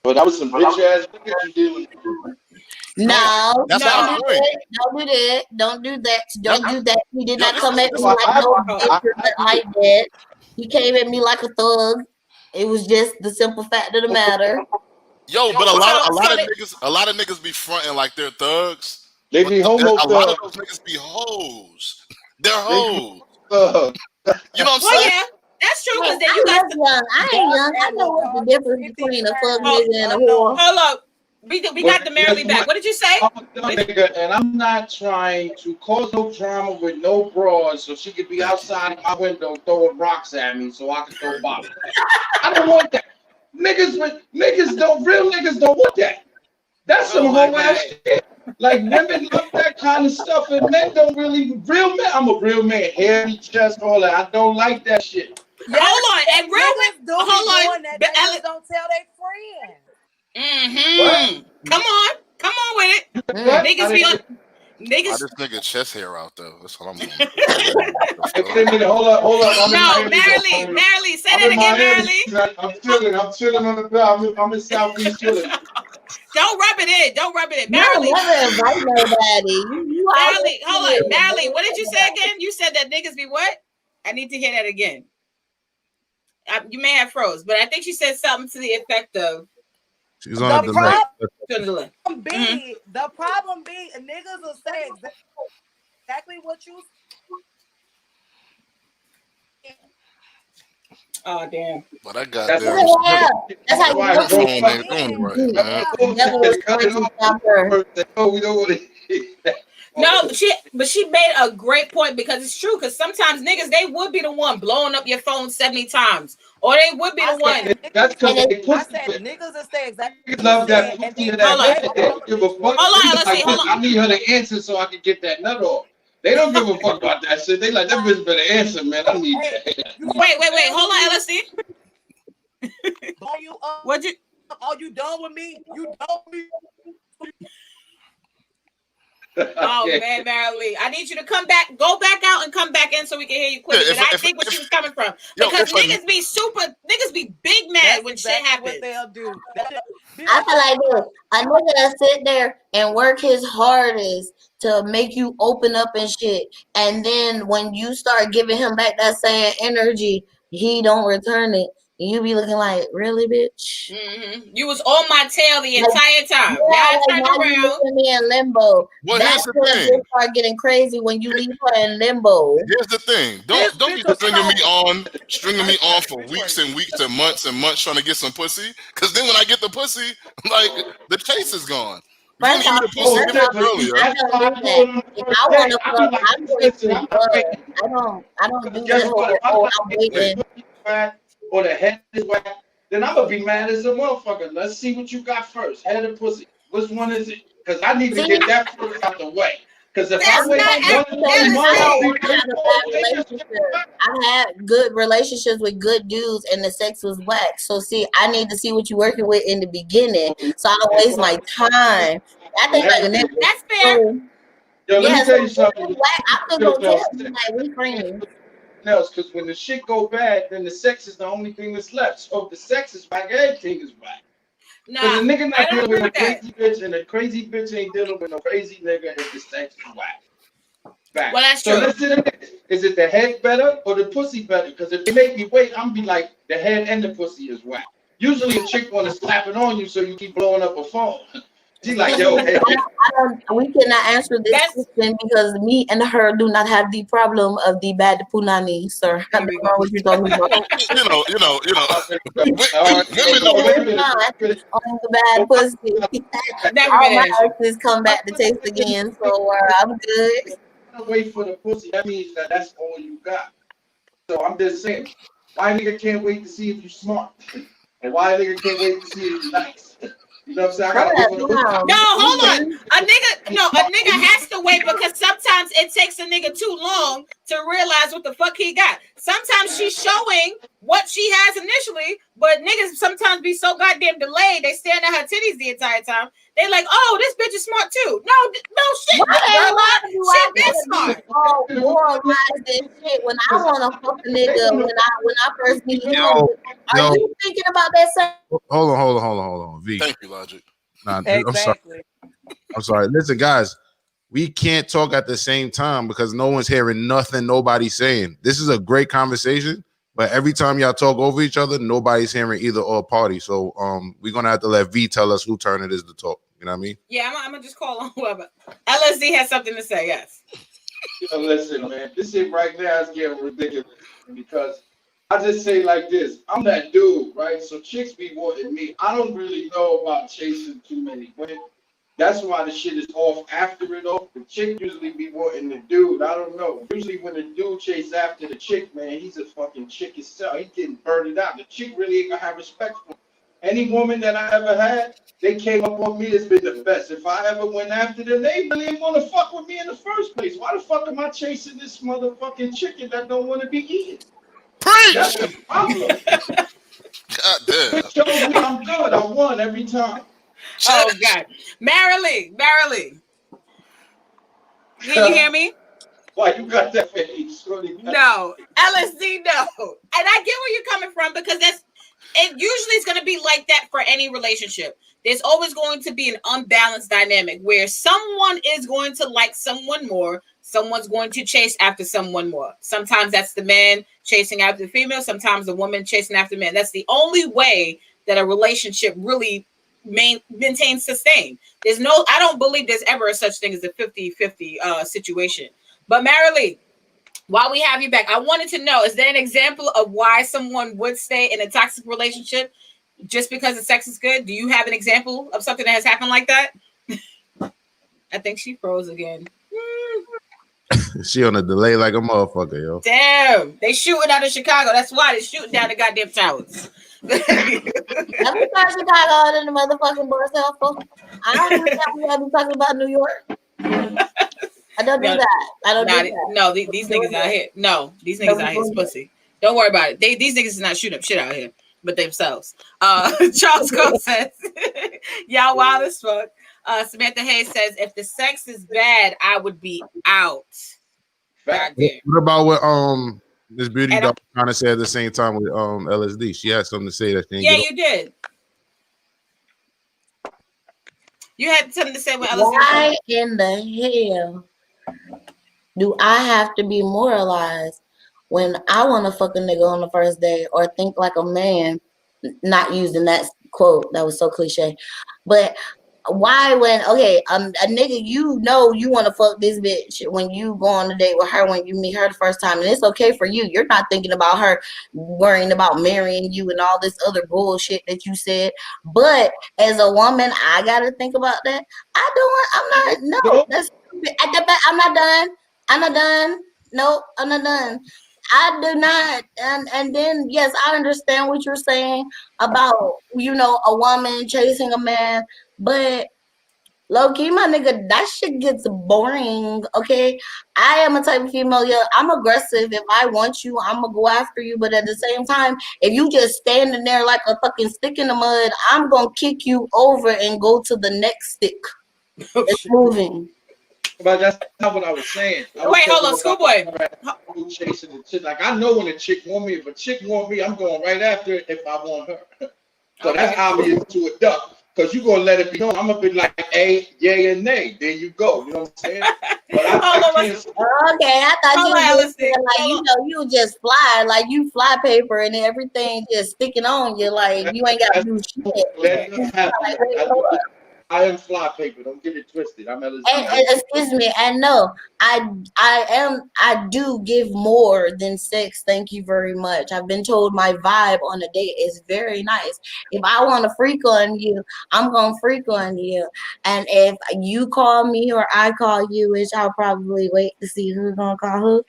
But that was some bitch ass niggas you did with. No, that's don't do that. Don't do that. He did not come at me like no bitch like that. He came at me like a thug. It was just the simple fact of the matter. Yo, but a lot of niggas be fronting like they're thugs. They be homo thugs. A lot of those niggas be hoes. They're hoes. You know what I'm saying? That's true. Because Hey, then you got I'm young. I ain't young. I know what's the difference between a fuck nigga and a whore. hold up. We got the Mary Lee back. What did you say? I'm a young nigga, and I'm not trying to cause no drama with no bras, so she could be outside of my window throwing rocks at me, so I can throw bottles. I don't want that. Real niggas don't want that. That's some whole ass shit. Like women love that kind of stuff, and men don't really. Real men, I'm a real man, hairy chest, all that. I don't like that shit. Hold on, and real Niggas do hold on. that. They just don't tell their friends. Come on with it. Niggas be on. Why Niggas. this nigga chest hair out though? That's what I'm doing. Hold up. No, Mary Lee, say that again, Mary Lee. I'm chilling on the bed. I'm in Southeast chilling. Don't rub it in. No, Mary Lee. never invite nobody. Mary Lee, hold on. Mary Lee, what did you say again? You said that niggas be what? I need to hear that again. You may have froze, but I think she said something to the effect of. She's on the delay. The problem be niggas will say exactly what you. Oh damn! But I got That's how we don't want to. No, she made a great point because it's true. Because sometimes niggas they would be the one blowing up your phone 70 times, or they would be the one. That's because I said niggas will say exactly. Love that pussy and that nut. They don't give a fuck. Hold on. I need her to answer so I can get that nut off. They don't give a fuck about that shit. They like that bitch better answer, man. I need that. Wait. Hold on, LSD. What'd you? Are you done with me? You done with me? Oh man, Mary Lee, I need you to come back, go back out and come back in so we can hear you quick. Yeah, I think where she was coming from. Because niggas be big mad when shit happens. What they'll do. I feel like this. A nigga that sit there and work his hardest to make you open up and shit. And then when you start giving him back that same energy, he don't return it. You be looking like, really, bitch? Mm-hmm. You was on my tail the entire time. Yeah, now I turned now you leaving me in limbo. Well, that's when it start getting crazy when you leave her in limbo. Here's the thing. Don't be stringing me on for weeks and weeks and months trying to get some pussy. Because then when I get the pussy, like the chase is gone. First off, if I want to fuck, I'm waiting. I don't do that whole, I'm waiting. Or the head is whack, then I'm gonna be mad as a motherfucker. Let's see what you got first, head or pussy. Which one is it? Because I need to get that first out the way. Because if I wait I've had good relationships with good dudes, and the sex was whack. So see, I need to see what you're working with in the beginning, so I don't waste my time. I think that's fair. Yo, let me tell you something. I'm gonna go tell you like we friends. Else, because when the shit go bad, then the sex is the only thing that's left. So if the sex is whack, everything is whack. Because the nigga not dealing with a crazy bitch, and a crazy bitch ain't dealing with no crazy nigga if the sex is whack. Back. Well, that's so true. Listen, is it the head better or the pussy better? Because if they make me wait, I'm be like the head and the pussy is whack. Usually a chick want to slap it on you, so you keep blowing up a phone. She's like, yo, hey. We cannot answer this question because me and her do not have the problem of the bad punani, sir. I don't know what you're talking about. you know. On the bad pussy. All my exes come back to taste again, so I'm good. Wait for the pussy. That means that's all you got. So I'm just saying, why nigga can't wait to see if you smart, and why nigga can't wait to see if you nice. You know what I'm saying? No, hold on. A nigga has to wait because sometimes it takes a nigga too long to realize what the fuck he got. Sometimes she's showing what she has initially, but niggas sometimes be so goddamn delayed. They staring at her titties the entire time. They like, oh, this bitch is smart too. No shit. She been smart. Oh, moralize this shit. When I want to fuck a nigga, when I first meet him, are you thinking about that same? Hold on, V. Thank you, Logic. Nah, exactly. I'm sorry. Listen, guys, we can't talk at the same time because no one's hearing nothing nobody's saying. This is a great conversation, but every time y'all talk over each other, nobody's hearing either or party. So we're gonna have to let V tell us who turn it is to talk. You know what I mean? Yeah, I'm gonna just call on whoever. LSD has something to say. Yes. Listen, man, this shit right now is getting ridiculous because I just say like this. I'm that dude, right? So chicks be wanting me. I don't really know about chasing too many women. That's why the shit is off after it all. The chick usually be wanting the dude. I don't know. Usually when the dude chase after the chick, man, he's a fucking chick himself. He getting burned out. The chick really ain't gonna have respect for him. Any woman that I ever had, they came up on me. It's been the best. If I ever went after them, they really ain't want to fuck with me in the first place. Why the fuck am I chasing this motherfucking chicken that don't want to be eaten? That's Preach. the problem. God damn. It shows me I'm good. I won every time. Oh God, Marilee, can you hear me? Why you got that face? No, LSD, no. And I get where you're coming from because it usually is going to be like that for any relationship. There's always going to be an unbalanced dynamic where someone is going to like someone more, someone's going to chase after someone more. Sometimes that's the man chasing after the female, sometimes the woman chasing after the man. That's the only way that a relationship really maintains sustain. I don't believe there's ever a such thing as a 50-50 situation. But Marilee, while we have you back, I wanted to know, is there an example of why someone would stay in a toxic relationship just because the sex is good? Do you have an example of something that has happened like that? I think she froze again. She on a delay like a motherfucker, yo. Damn, they shooting out of Chicago. That's why they shooting down the goddamn towers. Every time Chicago in the motherfucking board helpful. I don't understand why we talking about New York. I don't do that. I don't do that. No, these niggas out here. No, these niggas out here is pussy. Don't worry about it. These niggas is not shooting up shit out here, but themselves. Charles Cole says, y'all wild as fuck. Samantha Hayes says, if the sex is bad, I would be out. What about what this beauty dog kind of said at the same time with LSD? She had something to say that thing. Yeah, you did. You had something to say with LSD. Why in the hell do I have to be moralized when I want to fuck a nigga on the first day or think like a man? Not using that quote, that was so cliche. But why when a nigga, you know you want to fuck this bitch when you go on a date with her, when you meet her the first time, and it's okay for you. You're not thinking about her worrying about marrying you and all this other bullshit that you said. But as a woman, I gotta think about that. I'm not done. Nope, I'm not done. I do not. And then yes, I understand what you're saying about, a woman chasing a man, but low key, my nigga, that shit gets boring. Okay, I am a type of female. Yeah, I'm aggressive. If I want you, I'm gonna go after you. But at the same time, if you just standing there like a fucking stick in the mud, I'm gonna kick you over and go to the next stick. It's moving. But that's not what I was saying. Wait, hold on, schoolboy. Chasing the chick. Like, I know when a chick want me. If a chick want me, I'm going right after it if I want her. So that's obvious to a duck. Because you're going to let it be known. I'm going to be like, A, yay, and nay. There you go. You know what I'm saying? But I thought you just fly. Like, you fly paper and everything just sticking on you. Like, you ain't got to do shit. I am fly paper. Don't get it twisted. I'm LSD. Excuse me. And no, I do give more than sex. Thank you very much. I've been told my vibe on a date is very nice. If I want to freak on you, I'm gonna freak on you. And if you call me or I call you, which I'll probably wait to see who's gonna call who.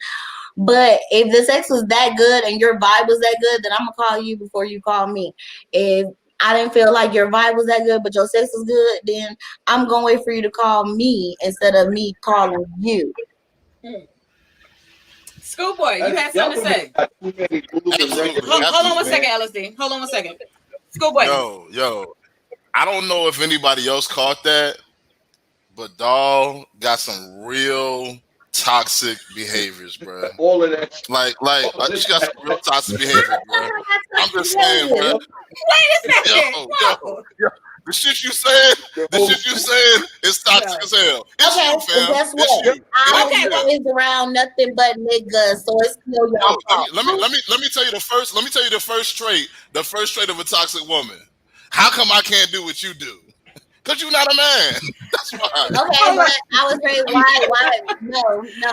But if the sex was that good and your vibe was that good, then I'm gonna call you before you call me. If I didn't feel like your vibe was that good, but your sex was good, then I'm going to wait for you to call me instead of me calling you. Schoolboy, you had something to say. Hold on one second, LSD. Hold on one second. Schoolboy. Yo. I don't know if anybody else caught that, but Doll got some real toxic behaviors, bro. All of that. Like she got some real toxic behaviors, bro. I'm just saying, bro. Wait a second. Yo. The shit you said is toxic as hell. It's you, fam. Guess what? I was around nothing but niggas, so it's still your fault. Let me tell you the first trait. The first trait of a toxic woman. How come I can't do what you do? Because you're not a man. That's why. Okay, but I was saying why?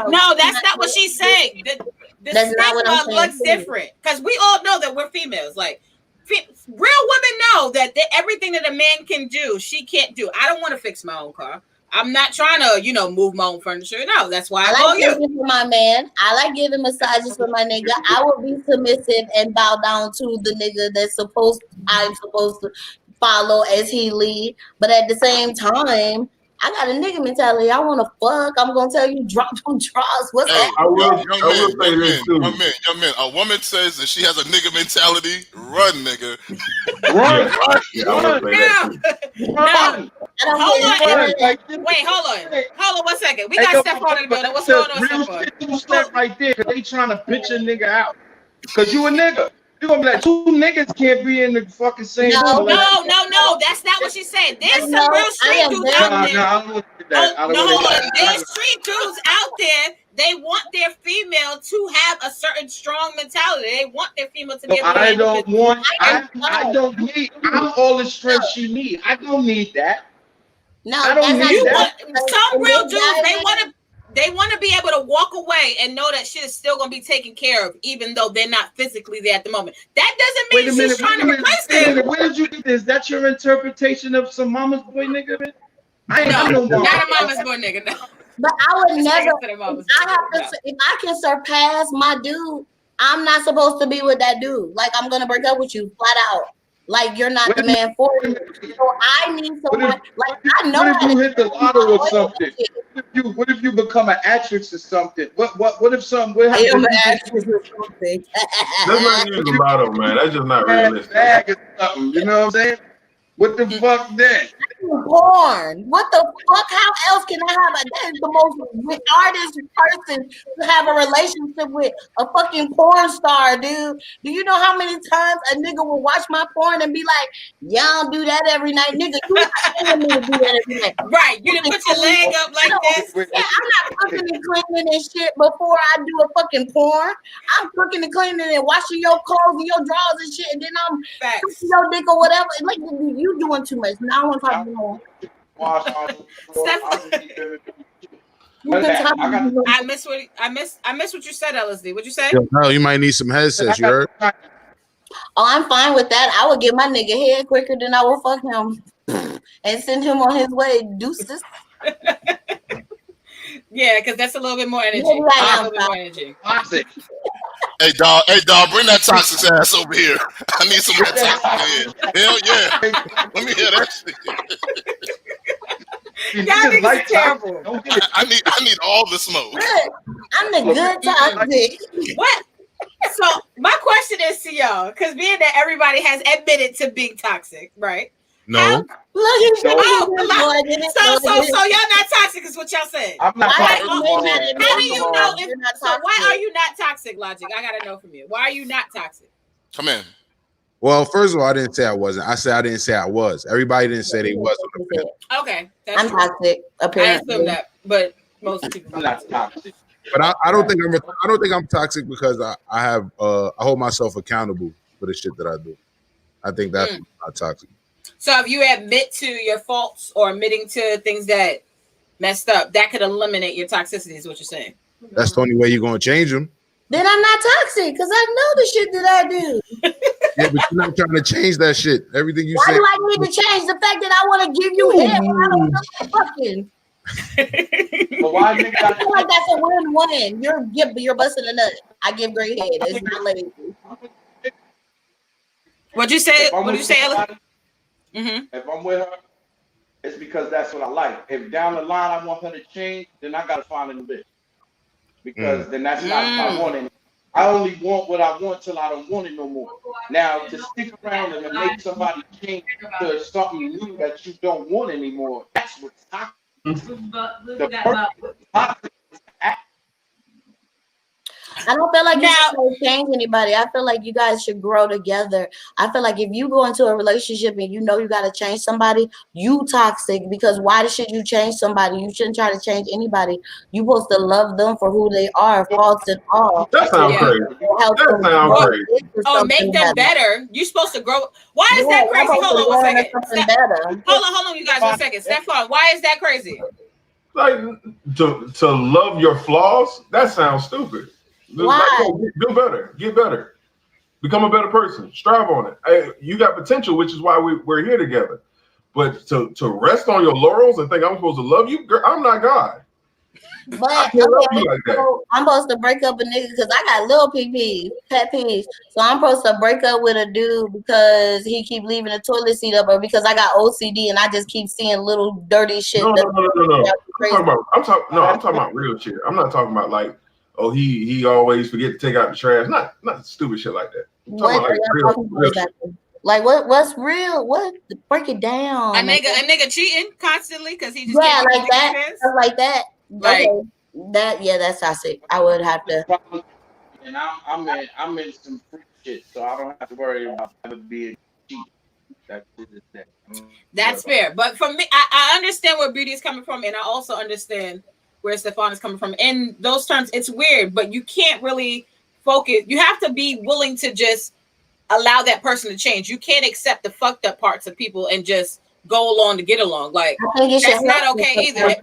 No, that's not what she's saying. the That's not what I'm stigma saying, looks too. different because we all know that we're females. Like real women know that everything that a man can do, she can't do. I don't want to fix my own car. I'm not trying to, move my own furniture. No, that's why I call like you. giving for my man. I like giving massages for my nigga. I will be submissive and bow down to the nigga I'm supposed to follow as he lead. But at the same time, I got a nigga mentality. I want to fuck. I'm gonna tell you, drop them draws. What's Hey, that? young men. A woman says that she has a nigga mentality. Run, nigga. Run, Yeah, I will say that. No. run. Wait, hold on 1 second. We Hey, got yo, Stephon in the building. What's that's going on, real Stephon? shit you said right there, because they trying to bitch a nigga out. Because you a nigga. You gonna be like, two niggas can't be in the fucking same room. No. That's not what she said. There's some No, real I street am dudes very- out there. I don't want to do that. I don't want to do that. There's street dudes out there. They want their female to have a certain strong mentality. They want their female to be able to I don't want. I I don't need. I'm all the strength she need. I don't need that. No, I don't that's need not that. Some in real this dudes, day and age, they want to be able to walk away and know that shit is still going to be taken care of, even though they're not physically there at the moment. That doesn't mean she's trying to replace them. Where did you get this? Is that your interpretation of some mama's boy nigga? I ain't got No, no mama. not a mama's boy nigga. No. But I would never. Mama's If I can surpass my dude, I'm not supposed to be with that dude. Like, I'm gonna break up with you flat out. Like, you're not the man for me. So I need someone. Like, I know. What if you hit the lotto or something? What if you become an actress or something? What if something? What I am happens? an actress or something. That's not even the lotto, man. That's just not realistic. Bag or something, you know what I'm saying? What the fuck then? Porn. What the fuck? How else can I have that is the most artist person to have a relationship with a fucking porn star, dude. Do you know how many times a nigga will watch my porn and be like, "Y'all don't do that every night, nigga. You not paying me to do that every night." Right, you didn't put your leg up like this. Yeah, I'm not cooking and cleaning and shit before I do a fucking porn. I'm cooking and cleaning and washing your clothes and your drawers and shit, and then I'm Facts. your dick or whatever. Like, you doing too much. Now I want to talk to you. I miss what you said, LSD. What'd you say? Yo, no, you might need some headsets. You heard? Oh, I'm fine with that. I would give my nigga head quicker than I will fuck him and send him on his way. Deuces. Yeah, because that's a little bit more energy. Hey dog, bring that toxic ass over here. I need some of that toxic in. Hell yeah. Let me hear that shit. Y'all niggas terrible. I need all the smoke. I'm the good toxic. What? So my question is to y'all, because being that everybody has admitted to being toxic, right? No. Look at So y'all not toxic is what y'all saying. I'm not How toxic. do you know why are you not toxic, Logic? I gotta know from you. Why are you not toxic? Come in. Well, first of all, I didn't say I wasn't. I said I didn't say I was. Everybody didn't say they was. Okay, that's I'm toxic. Apparently, I assume that, but most people I'm not toxic. But I don't think I'm toxic because I have I hold myself accountable for the shit that I do. I think that's not toxic. So if you admit to your faults or admitting to things that messed up, that could eliminate your toxicity, is what you're saying. That's the only way you're gonna change them. then I'm not toxic because I know the shit that I do. Yeah, but you're not trying to change that shit. Everything you Why say. do I need to change the fact that I want to give you head when I don't know fucking? But why nigga I feel like that's a win-win. You're busting a nut. I give great head. It's not lazy. What'd you say? What did you say, Ella? If I'm with her, it's because that's what I like. If down the line I want her to change, then I gotta find a new bitch. Because then that's not what I want anymore. I only want what I want till I don't want it no more. Now to stick around and to make somebody change to something new that you don't want anymore, that's what's toxic. I don't feel like you should change anybody. I feel like you guys should grow together. I feel like if you go into a relationship and you know you got to change somebody, you toxic, because why should you change somebody? You shouldn't try to change anybody. You're supposed to love them for who they are, faults and all. That sounds crazy. That sounds crazy. Oh, make them better. You're supposed to grow. Why is that crazy? Hold on 1 second. Hold on, you guys, 1 second. Stephon, why is that crazy? Like to love your flaws, that sounds stupid. Why? Do better. Get better. Become a better person. Strive on it. Hey, you got potential, which is why we're here together. But to rest on your laurels and think I'm supposed to love you, girl, I'm not God. But I can't love you like that. so I'm supposed to break up a nigga because I got little pet peeves. So I'm supposed to break up with a dude because he keep leaving the toilet seat up, or because I got OCD and I just keep seeing little dirty shit. No. Crazy. I'm talking about real shit. I'm not talking about like, oh, he always forget to take out the trash. Not stupid shit like that. I'm talking about like real shit. Like what's real? What, break it down? A nigga cheating constantly because he just like that, stuff like that. Like that's toxic. I would have to. And I'm in some freak shit, so I don't have to worry about ever being cheated. That's fair. But for me, I understand where Beauty is coming from, and I also understand where Stefan is coming from. In those terms, it's weird, but you can't really focus. You have to be willing to just allow that person to change. You can't accept the fucked up parts of people and just go along to get along. Like, that's not okay either.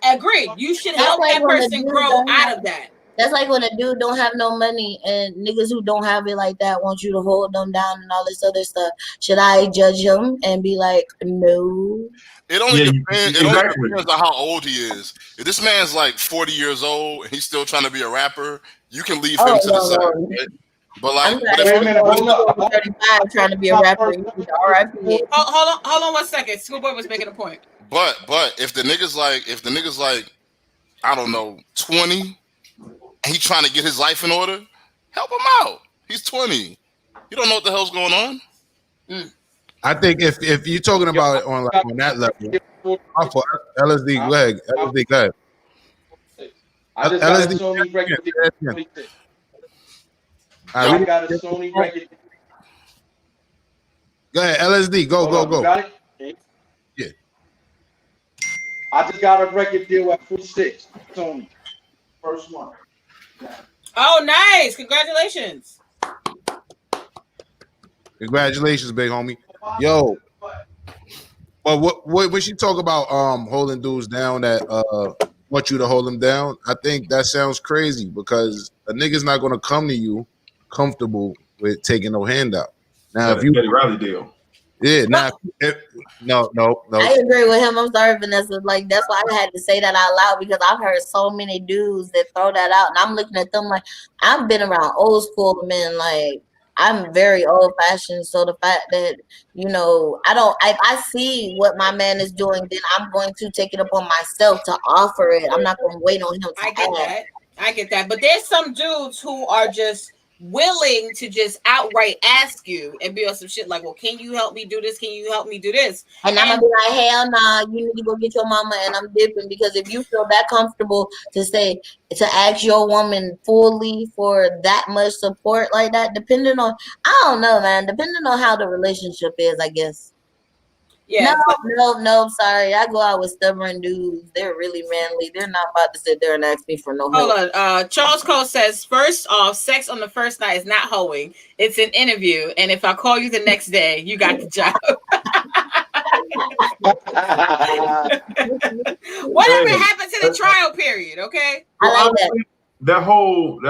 Agreed. You should help that person grow out of that. That's like when a dude don't have no money and niggas who don't have it like that want you to hold them down and all this other stuff. Should I judge him and be like, no? It only depends on how old he is. If this man's like 40 years old and he's still trying to be a rapper, you can leave him to the side. Right? But like, I'm 35 trying to be a rapper. Hold on 1 second. Schoolboy was making a point. But if the nigga's like, I don't know, 20. And he's trying to get his life in order, help him out. He's 20. You don't know what the hell's going on. I think if you're talking about it on that level, LSD, go ahead. LSD, go ahead. I just got a Sony record. I got a Sony record. Go ahead, LSD. Go. Got it? Yeah. I just got a record deal at 46. Sony. First one. Oh, nice! Congratulations! Congratulations, big homie. Yo, but what when she talk about holding dudes down that want you to hold them down, I think that sounds crazy because a nigga's not gonna come to you comfortable with taking no handout. Now, if you Eddie Riley deal. Yeah, no. I agree with him. I'm sorry, Vanessa. Like, that's why I had to say that out loud, because I've heard so many dudes that throw that out, and I'm looking at them like, I've been around old school men. Like, I'm very old fashioned. So the fact that, if I see what my man is doing, then I'm going to take it upon myself to offer it. I'm not going to wait on him to I get that. But there's some dudes who are just willing to just outright ask you and be on some shit like, well, can you help me do this? Can you help me do this? And I'm gonna be like, hell nah, you need to go get your mama, and I'm dipping. Because if you feel that comfortable to ask your woman fully for that much support like that, depending on, I don't know, man, depending on how the relationship is, I guess. Yeah. No, sorry. I go out with stubborn dudes. They're really manly. They're not about to sit there and ask me for no help. Hold on. Charles Cole says, first off, sex on the first night is not hoeing. It's an interview. And if I call you the next day, you got the job. Whatever happened to the trial period, okay? I like that. That whole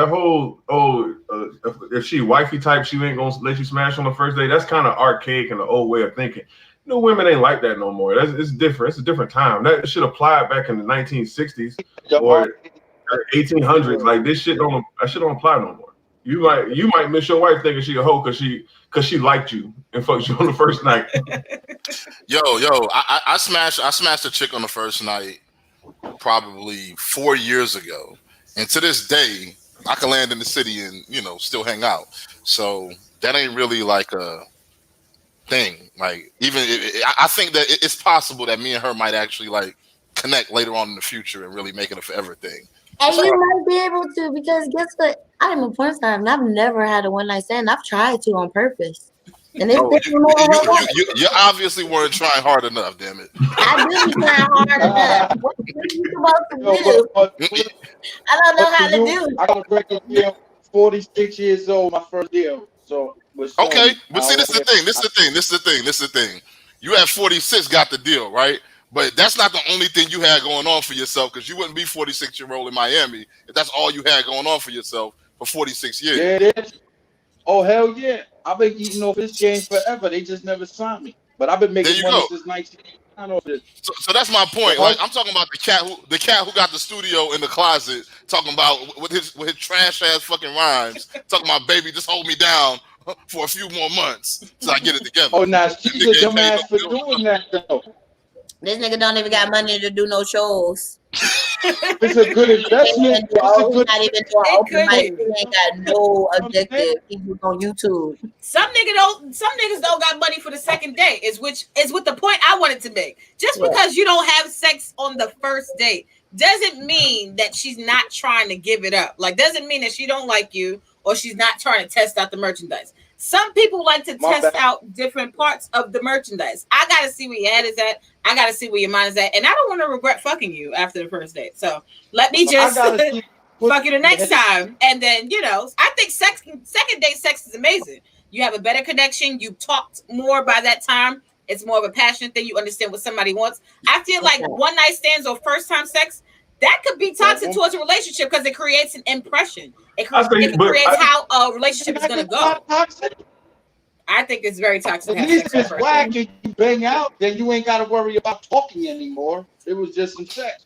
if she wifey type, she ain't gonna let you smash on the first day. That's kind of archaic and the old way of thinking. No, women ain't like that no more. It's different. It's a different time. That should apply back in the 1960s or 1800s. Like this shit don't apply no more. You might miss your wife thinking she a hoe because she liked you and fucked you on the first night. Yo, I smashed a chick on the first night probably 4 years ago, and to this day I can land in the city and still hang out. So that ain't really like a thing. Like, I think that it's possible that me and her might actually like connect later on in the future and really make it a forever thing. And you might be able to, because guess what? I'm a porn star and I've never had a one night stand. I've tried to on purpose. And you obviously weren't trying hard enough, damn it. I do be trying hard enough. What are you supposed to do? I don't know how to do. I got a record deal, 46 years old, my first deal. So okay, but see, this is the thing. You at 46 got the deal, right? But that's not the only thing you had going on for yourself, because you wouldn't be 46-year-old in Miami if that's all you had going on for yourself. for 46 years. Yeah, it is. Oh hell yeah! I've been eating off this game forever. They just never signed me. But I've been There making you money go. since 1989 off this. So that's my point. Like I'm talking about the cat who got the studio in the closet, talking about with his trash ass fucking rhymes, talking about baby, just hold me down for a few more months till I get it together. Oh, now she's a dumbass for doing that though. This nigga don't even got money to do no shows. It's a good investment. He's not even doing open mic. He ain't got no objective. He's on YouTube. Some niggas don't got money for the second date. Is with the point I wanted to make. Just because you don't have sex on the first date doesn't mean that she's not trying to give it up. Like, doesn't mean that she don't like you or she's not trying to test out the merchandise. Some people like to test out different parts of the merchandise. I gotta see where your head is at. I gotta see where your mind is at, and I don't want to regret fucking you after the first date. So let me just fuck you the next time, and then I think second date sex is amazing. You have a better connection. You talked more by that time. It's more of a passionate thing. You understand what somebody wants. I feel like one night stands or first time sex, that could be toxic towards a relationship because it creates an impression. It creates how a relationship is going to go. I think it's very toxic. At least if it's whack and you bang out, then you ain't got to worry about talking anymore. It was just some sex.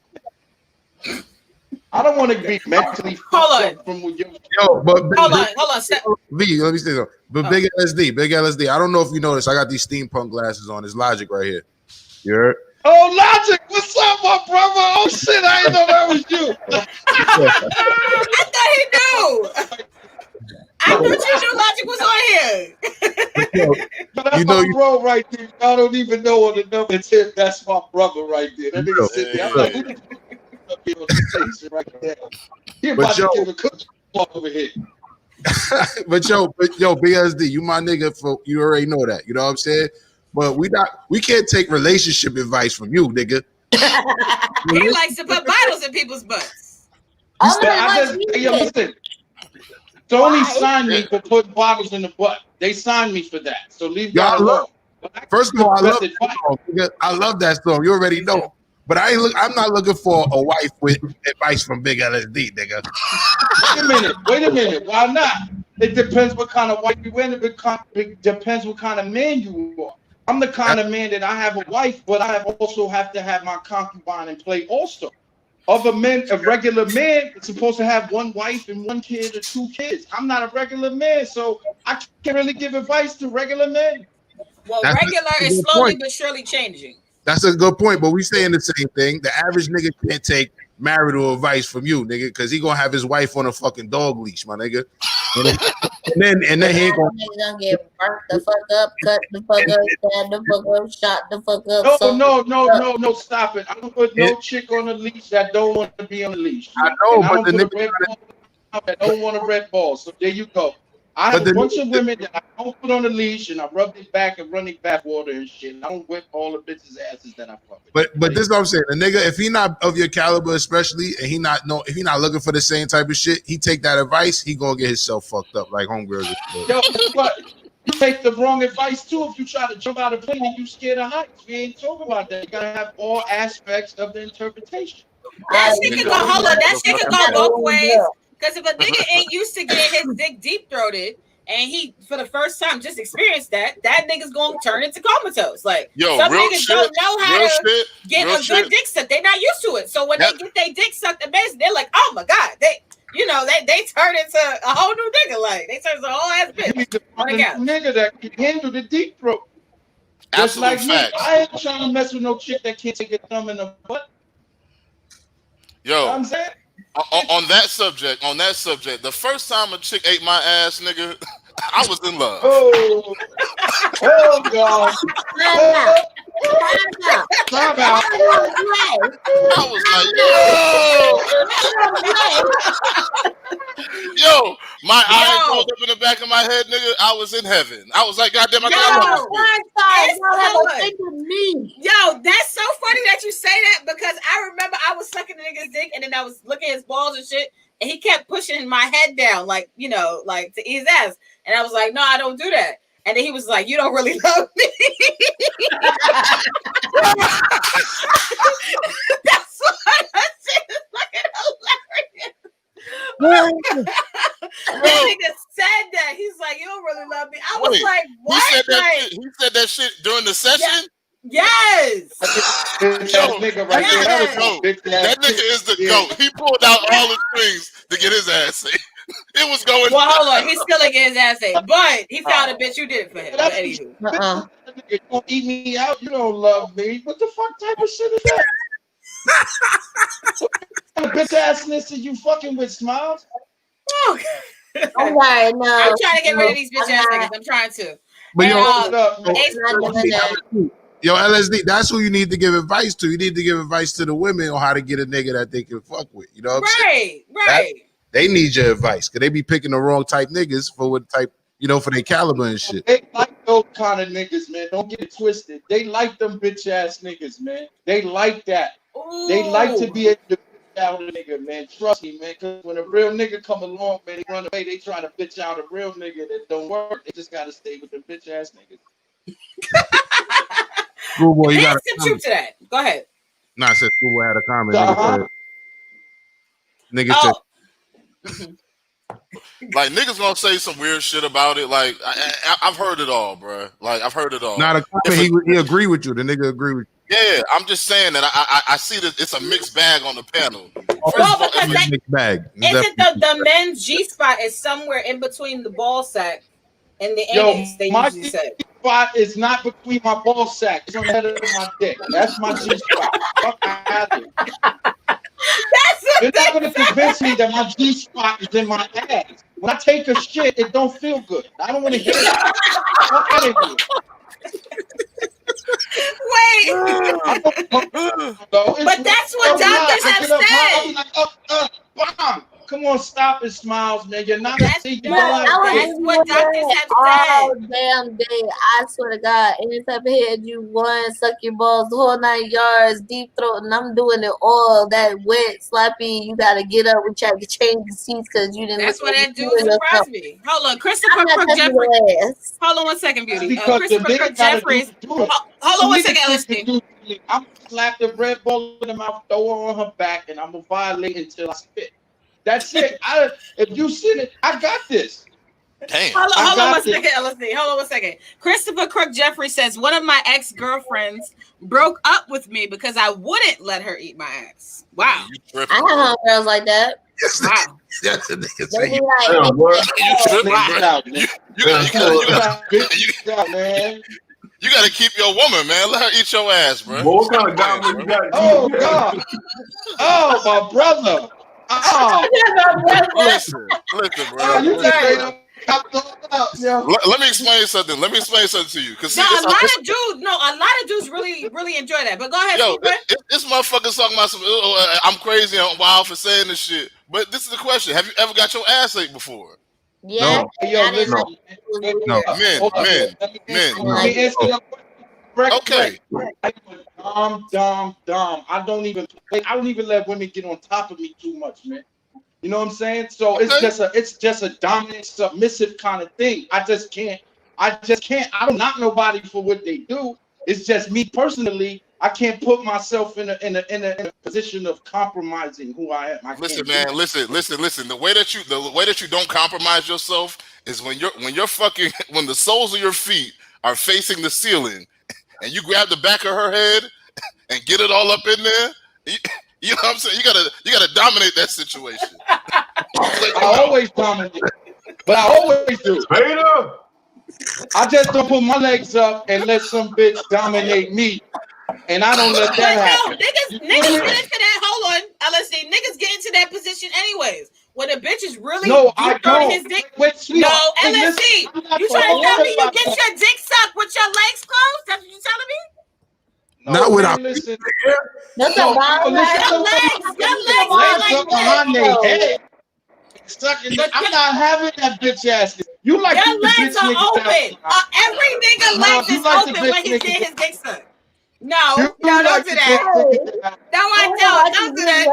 I don't want to be mentally hold on. From your hold on. V, let me say something. But Big LSD. I don't know if you noticed. I got these steampunk glasses on. It's Logic right here. You heard? Oh, Logic, what's up, my brother? Oh shit, I didn't know that was you. I thought he knew. I thought you knew Logic was on here. That's my bro right there. I don't even know what the number is. That's my brother right there. That nigga sitting there. I'm like, who the fuck is on the station right there? He about to give a cook over here. but BSD, you my nigga. You already know that. You know what I'm saying? But we can't take relationship advice from you, nigga. He likes to put bottles in people's butts. Listen. Sony signed me for putting bottles in the butt. They signed me for that. So leave that alone. First of all, I love that song. You already know. But I'm not looking for a wife with advice from Big LSD, nigga. Wait a minute. Why not? It depends what kind of wife you in. It depends what kind of man you are. I'm the kind of man that I have a wife, but I also have to have my concubine and play also. Other men, a regular man is supposed to have one wife and one kid or two kids. I'm not a regular man, so I can't really give advice to regular men. Well, regular is slowly but surely changing. That's a good point, but we saying the same thing. The average nigga can't take marital advice from you, nigga, because he gonna have his wife on a fucking dog leash, my nigga. And then he ain't gonna get burnt the fuck up, cut the fuck up, stabbed the fuck up, shot the fuck up. No, stop it. I don't put no chick on the leash that don't want to be on the leash. I know, but the nigga that don't want a red ball. So there you go. I have a bunch of women that I don't put on the leash, and I rub their back and run their back water and shit. And I don't whip all the bitches' asses that I fuck with. But this is what I'm saying. The nigga, if he not of your caliber, especially, and if he not looking for the same type of shit, he take that advice, he gonna get himself fucked up like homegirls. Yo, what? You take the wrong advice too if you try to jump out of plane and you scared of heights. We ain't talking about that. You gotta have all aspects of the interpretation. That shit can go. Hold on, that shit can go both ways. Because if a nigga ain't used to getting his dick deep throated, and he for the first time just experienced that nigga's gonna turn into comatose. Like some niggas don't know how to get a good dick suck. They're not used to it. So when they get their dick sucked, amazing, they're like, oh my god, they turn into a whole new nigga. Like they turn into a whole ass bitch. You need to find a nigga that can handle the deep throat. Just like me. I ain't trying to mess with no chick that can't take a thumb in the butt. Yo, you know what I'm saying? On that subject, the first time a chick ate my ass, nigga, I was in love. Oh God. Stop out. I was like, yo, my eyes rolled up in the back of my head, nigga. I was in heaven. I was like, goddamn, I Yo, that's so funny that you say that because I remember I was sucking the nigga's dick and then I was looking at his balls and shit, and he kept pushing my head down, like to eat his ass, and I was like, no, I don't do that. And then he was like, you don't really love me. That's why that shit is fucking hilarious. right. He said that shit during the session. Yes. Yo, nigga right there. That was a bitch ass that nigga is the goat. He pulled out all the strings to get his ass in. It was going. Well, hold on. He's still getting his ass ate, but he found a bitch who did it for him. But anywho. You don't eat me out. You don't love me. What the fuck type of shit is that? What kind of bitch assness are you fucking with, Smilez? Oh, I'm sorry, no. I'm trying to get rid of these bitch ass niggas. I'm trying to. But And, yo, LSD, that's who you need to give advice to. You need to give advice to the women on how to get a nigga that they can fuck with. You know what I'm saying? Right. They need your advice because they be picking the wrong type niggas for what type, for their caliber and shit. They like those kind of niggas, man. Don't get it twisted. They like them bitch ass niggas, man. They like that. Ooh. They like to be able to bitch out a nigga, man. Trust me, man. Because when a real nigga come along, man, they run away. They try to bitch out a real nigga that don't work. They just gotta stay with them bitch ass niggas. Schoolboy, you got some truth to that. Go ahead. Nah, I said Schoolboy had a comment. Nigga said, like niggas gonna say some weird shit about it. Like I've heard it all, bro. Like I've heard it all. Not a comment. He agree with you. The nigga agree with you. Yeah, I'm just saying that I see that it's a mixed bag on the panel. Well, because mixed bag. Isn't the men's G spot is somewhere in between the ball sack and the anus? They usually say. Spot is not between my ball sack. It's on the head of my dick. That's my G spot. Fuck out of here. You're not gonna convince me that my G spot is in my ass. When I take a shit, it don't feel good. I don't want to hear it. Fuck out of here. Wait. But that's what doctors have said. Like, come on, stop it, Smilez, man. You're not that's what doctors have all said. Damn day. I swear to God, any type of head you want, suck your balls, the whole 9 yards, deep throat, and I'm doing it all. That wet, sloppy. You gotta get up. We try to change the seats because you didn't. That's what that dude surprised me. Hold on, Christopher Crook Jeffries. Hold on 1 second, beauty. Christopher Crook Jeffries. Hold on 1 second, LSD. I'm gonna slap the red ball in the mouth, throw her on her back, and I'm gonna violate until I spit. That's it. If you send it, I got this. Damn. Hold on 1 second, LSD. Hold on 1 second. Christopher Crook Jeffrey says one of my ex-girlfriends broke up with me because I wouldn't let her eat my ass. Wow. I have homegirls like that. Wow. That's a nigga They be saying. You gotta keep your woman, man. Let her eat your ass, bro. What kind of dominance you got? Oh God! Oh my brother! Oh, listen, bro. Let me explain something. Let me explain something to you. Cause a lot of dudes really enjoy that. But go ahead. Yo, this motherfucker talking about some. I'm crazy and wild for saying this shit. But this is the question: have you ever got your ass ate before? Yeah. No. Men. Okay. Dumb. I don't even let women get on top of me too much, man. You know what I'm saying? So it's just a dominant, submissive kind of thing. I just can't. I don't knock nobody for what they do. It's just me personally. I can't put myself in a position of compromising who I am. Listen, man. Listen. The way that you don't compromise yourself is when the soles of your feet are facing the ceiling, and you grab the back of her head and get it all up in there. You know what I'm saying? You gotta dominate that situation. I always dominate, but I always do. I just don't put my legs up and let some bitch dominate me. And I don't let that happen. Niggas get into that. Hold on, LSD. Niggas get into that position anyways. When a bitch is really his dick. No, LSD. You trying to tell me you get your dick sucked with your legs closed? That's what you telling me? Not without. Listen. Your legs up behind their head. I'm not having that bitch ass. You like your legs are open. Every nigga legs is open when he's getting his dick sucked. No, don't do that. No, I don't do that.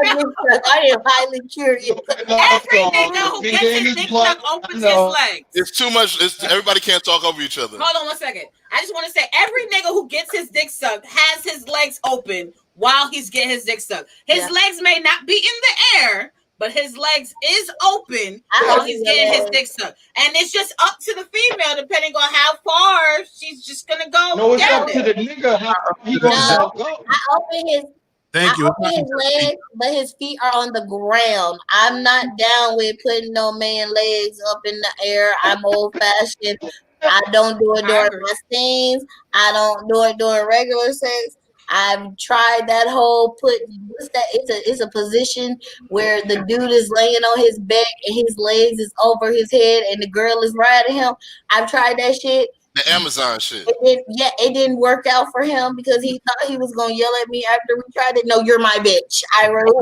I am highly curious. Every nigga who gets his dick sucked opens his legs. It's too much. Everybody can't talk over each other. Hold on 1 second. I just want to say every nigga who gets his dick sucked has his legs open while he's getting his dick sucked. His legs may not be in the air, but his legs is open, I so open he's your getting his legs. dick sucked. And it's just up to the female, depending on how far she's just gonna go. No, it's down up to there. the nigga how he No, gonna let her go. I open his Thank you. open his legs, but his feet are on the ground. I'm not down with putting no man legs up in the air. I'm old fashioned. I don't do it I during agree. my scenes. I don't do it during regular sex. I've tried that whole what's that? It's a position where the dude is laying on his back and his legs is over his head and the girl is riding him. I've tried that shit. The Amazon shit. It didn't work out for him because he thought he was gonna yell at me after we tried it. No, you're my bitch. I wrote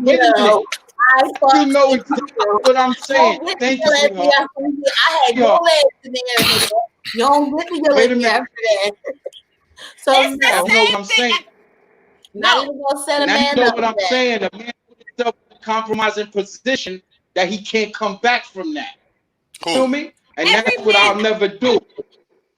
Wait a minute. I You know exactly what I'm saying. Thank you, sweetheart. I had no legs in the air, nigga. You don't get to yell Wait at a me minute. after that. So It's the You no, know what same I'm thing. saying. not No, even gonna set a Now you man know up what I'm for that. saying. A man put himself in a compromising position that he can't come back from that. Feel Who? me? And every that's what I'll man, never do.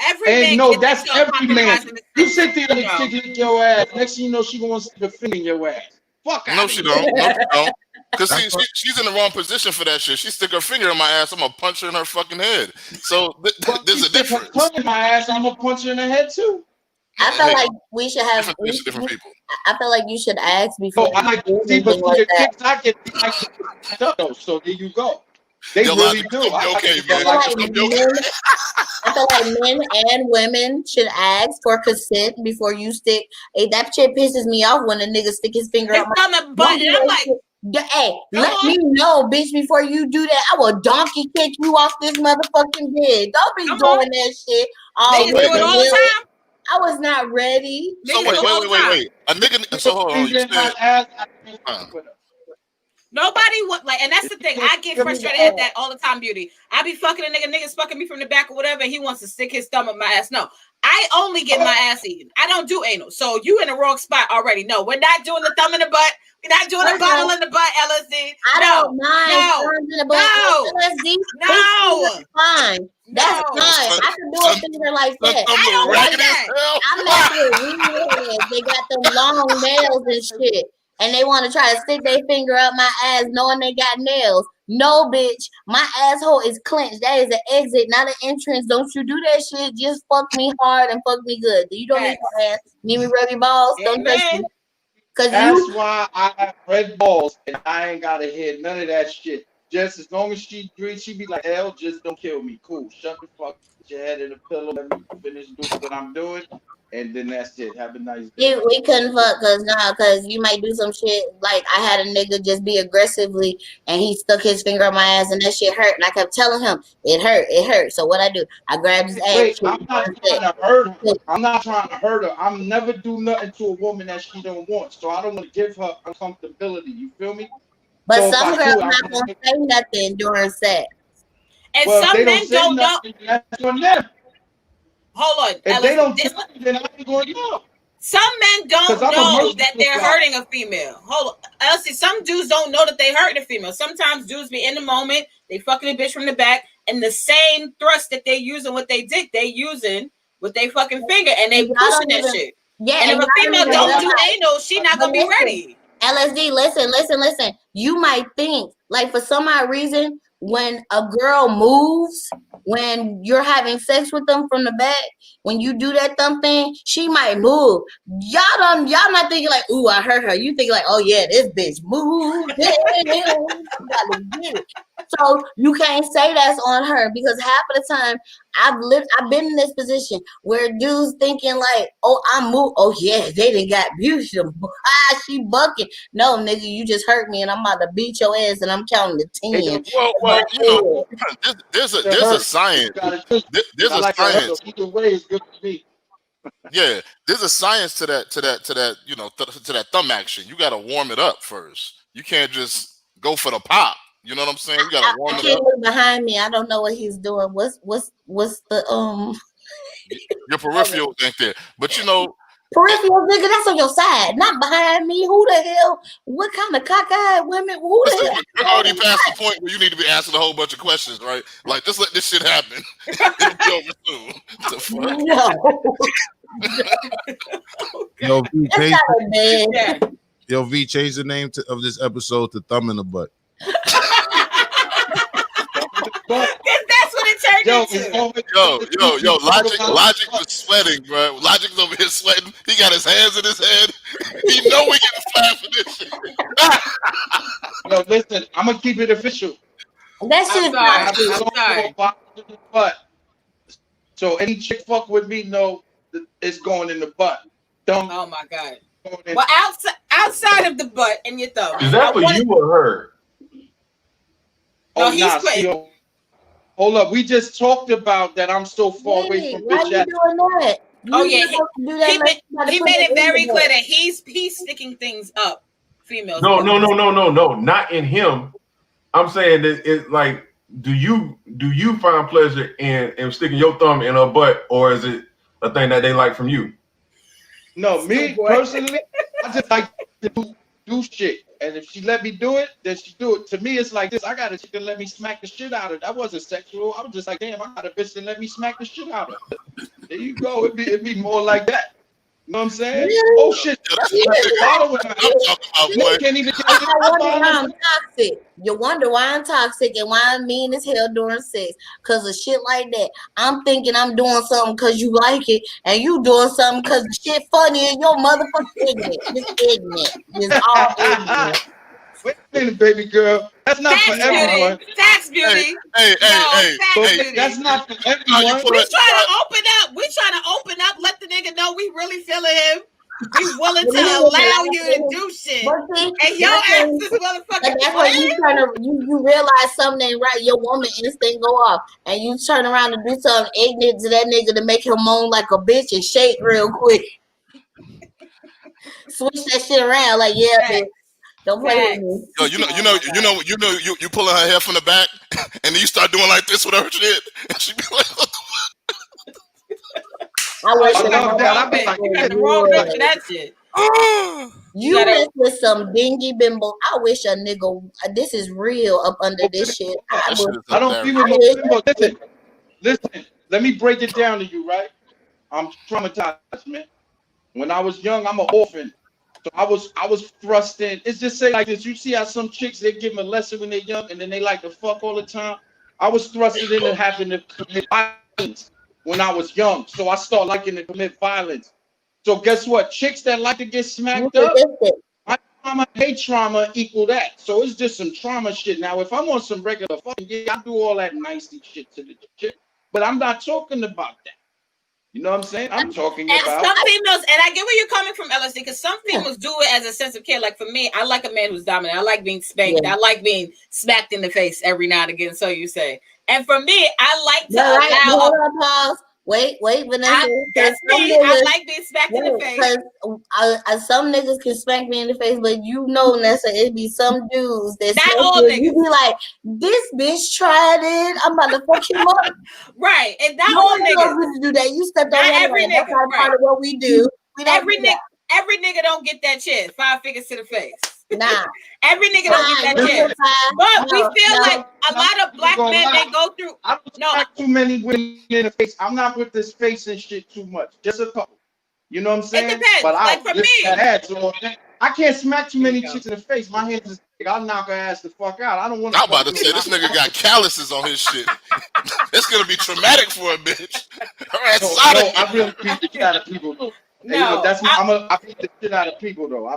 every And man no, gets that's himself every man. compromised in the You sense, sit there and you know. kick your ass. Next thing you know, she gonna stick a finger in your ass. Fuck No, out of she here. don't. No, she don't. Cause That's see, she's in the wrong position for that shit. She stick her finger in my ass, I'm gonna punch her in her fucking head. So Well, there's she a stick her difference. tongue in my ass. I'm gonna punch her in the head too. I feel Hey, like we should have. different things to different people. I feel like you should ask before So I you like do see, but anything see like the that. kicks I get, they like to though. So there you go. They Yo, really Lozzie, it's do. gonna be I like okay, people man. like It's gonna be okay. Men, I feel like men and women should ask for consent before you stick. Hey, that shit pisses me off when a nigga stick his finger His up my. thumb and butt, Don't do and I'm that like, shit. Hey, come let on. me know, bitch, before you do that. I will donkey kick you off this motherfucking bed. Don't be Come doing on. that shit. So Niggas wait, do it all the time. I was not ready. so Niggas do it all the time. wait. A nigga. So hold on. You finger in my said, ass. I can't uh, fuck with her. Nobody would like, and that's the thing. Can't I get give me frustrated the at that all the time, Beauty. I be fucking a nigga, niggas fucking me from the back or whatever, and he wants to stick his thumb up my ass. No, I only get my ass eaten. I don't do anal. So you in the wrong spot already. No, we're not doing the thumb in the butt. We're not doing the bottle in the butt, LSD. I don't mind no, thumbs in the butt. no, LSD, no, that's fine. That's no. fine. I can do a finger like that that. thumb I don't look like raggedy as that. hell. I mess with weird. They got them long nails and shit. And they want to try to stick their finger up my ass knowing they got nails. No, bitch. My asshole is clenched. That is an exit, not an entrance. Don't you do that shit. Just fuck me hard and fuck me good. You don't need my ass. Need me rub your balls? Don't touch me. Amen. Because That's you, why I have red balls and I ain't gotta hear none of that shit. Just as long as she agrees, she be like, hell, just don't kill me. Cool. Shut the fuck, put your head in the pillow, let me finish doing what I'm doing, and then that's it. Have a nice day. we couldn't fuck because you might do some shit. Like I had a nigga just be aggressively and he stuck his finger on my ass and that shit hurt. And I kept telling him, it hurt. So what I do? I grabbed his ass. Wait, I'm not trying to hurt her. I'm not trying to hurt her. I'm never do nothing to a woman that she don't want. So I don't want to give her uncomfortability. You feel me? But So if some I girls do it, not gonna say nothing during sex. And well, if some they don't men say don't know. nothing, that's on them. Hold on, If they don't this, tell me, then I ain't going to know. some men don't 'Cause I'm a know that merciful they're guy. hurting a female. Hold on. Elsie, some dudes don't know that they hurting a female. Sometimes dudes be in the moment, they fucking a bitch from the back, and the same thrust that they using with they dick, they using with they fucking finger, and they Y'all pushing don't that even- shit. Yeah, And if y'all a female even don't do realize- anal, she not But gonna be listen, ready. LSD, listen. You might think, like, for some odd reason, when a girl moves, when you're having sex with them from the back, when you do that thumb thing, she might move. Y'all not thinking like, ooh, I hurt her. You think like, oh yeah, this bitch moved. Gotta get it. So you can't say that's on her because half of the time I've been in this position where dudes thinking like, oh, I moved. Oh yeah, they done got beautiful. She bucking. No, nigga, you just hurt me and I'm about to beat your ass and I'm counting to 10. Well, you know, there's a science. There's a science. Either way is good for me. Yeah, there's a science to that. You know, to that thumb action. You got to warm it up first. You can't just go for the pop. You know what I'm saying? You got to warm I it can't up. look behind me. I don't know what he's doing. What's the Your peripheral ain't there, but you know, peripheral, nigga? That's on your side, not behind me. Who the hell? What kind of cockeyed women? Who the hell? you're already past the point where you need to be asking a whole bunch of questions, right? Like, just let this shit happen. It'll be over soon. The fuck? No. Yo, That's not a man. Yeah. Yo, V, change the name of this episode to Thumb in the Butt. Because that's what it turned into. Yo, Logic was sweating, bro. Logic's over here sweating. He got his hands in his head. He know we getting flagged for this shit. Yo, listen, I'm gonna keep it official. That shit I'm sorry. But so any chick fuck with me, no, it's going in the butt. Don't. Oh my god. Well, outside of the butt and your thumb. Is that for you or her? No, he's quitting. Hold up, we just talked about that. I'm so far away from why bitch you ass. doing that? Oh yeah, he made it very clear that he's sticking things up. Females. No, not in him. I'm saying that it's like, do you find pleasure in sticking your thumb in her butt, or is it a thing that they like from you? No, me personally, I just like to do shit. And if she let me do it, then she do it. To me, it's like this. I got a chick that let me smack the shit out of it. That wasn't sexual. I was just like, damn, I got a bitch that let me smack the shit out of it. There you go. It'd be more like that. You know what I'm saying? Really? Oh shit. I'm talking about, boy. Can't even get I wonder why I'm toxic. You wonder why I'm toxic and why I'm mean as hell during sex. Because of shit like that. I'm thinking I'm doing something because you like it, and you doing something because the shit funny and your motherfucking ignorant. Just ignorant. Just all ignorant. Wait a minute, baby girl. That's not for everyone. Tax beauty. Hey. That's not for everyone. We trying to open up, let the nigga know we really feeling him. We willing to allow you to do shit. And your ass is motherfucking. That's why you realize something ain't right. Your woman instinct go off, and you turn around and do something ignorant to that nigga to make him moan like a bitch and shake real quick. Switch that shit around, like bitch. Don't play with me. Yo, you pulling her hair from the back, and then you start doing like this with her shit. And she be like, I wish I've been the wrong bitch for that shit. You mess with some dingy bimbo. I wish a nigga. This is real up under this shit. I don't feel with no bimbo. Listen. Let me break it down to you, right? I'm traumatized, man. When I was young, I'm an orphan. So I was thrust in. It's just say like this. You see how some chicks, they give them a lesson when they're young and then they like to fuck all the time. I was thrusted into having to commit violence when I was young. So I start liking to commit violence. So guess what? Chicks that like to get smacked up, my trauma, hate trauma equal that. So it's just some trauma shit. Now, if I'm on some regular fucking, I do all that nicey shit to the chick. But I'm not talking about that. You know what I'm saying? I'm talking about. Some females, and I get where you're coming from, LSD, because some females do it as a sense of care. Like for me, I like a man who's dominant. I like being spanked. I like being smacked in the face every now and again, so you say. And for me, I like to allow. Pause. Wait, Vanessa. That's me. I like being smacked in the face. Because some niggas can smack me in the face, but you know, Nessa, it be some dudes that not all niggas. You be like, this bitch tried it. I'm about to fuck him up. Right, and not all niggas to do that. You stepped on every nigga. That's part of what we do. Every nigga don't get that chance. 5 fingers to the face. Nah. Every nigga don't get that chance. But we feel like a lot of black men, they go through. I don't smack too many women in the face. I'm not with this face and shit too much. Just a couple. You know what I'm saying? It depends. But like for me, I can't smack too many chicks in the face. My hands is big. I'll knock her ass the fuck out. I don't want to. I'm about to say this nigga got calluses on his shit. It's gonna be traumatic for a bitch. Her ass I really beat the shit out of people. No, hey, look, that's I beat the shit out of people though.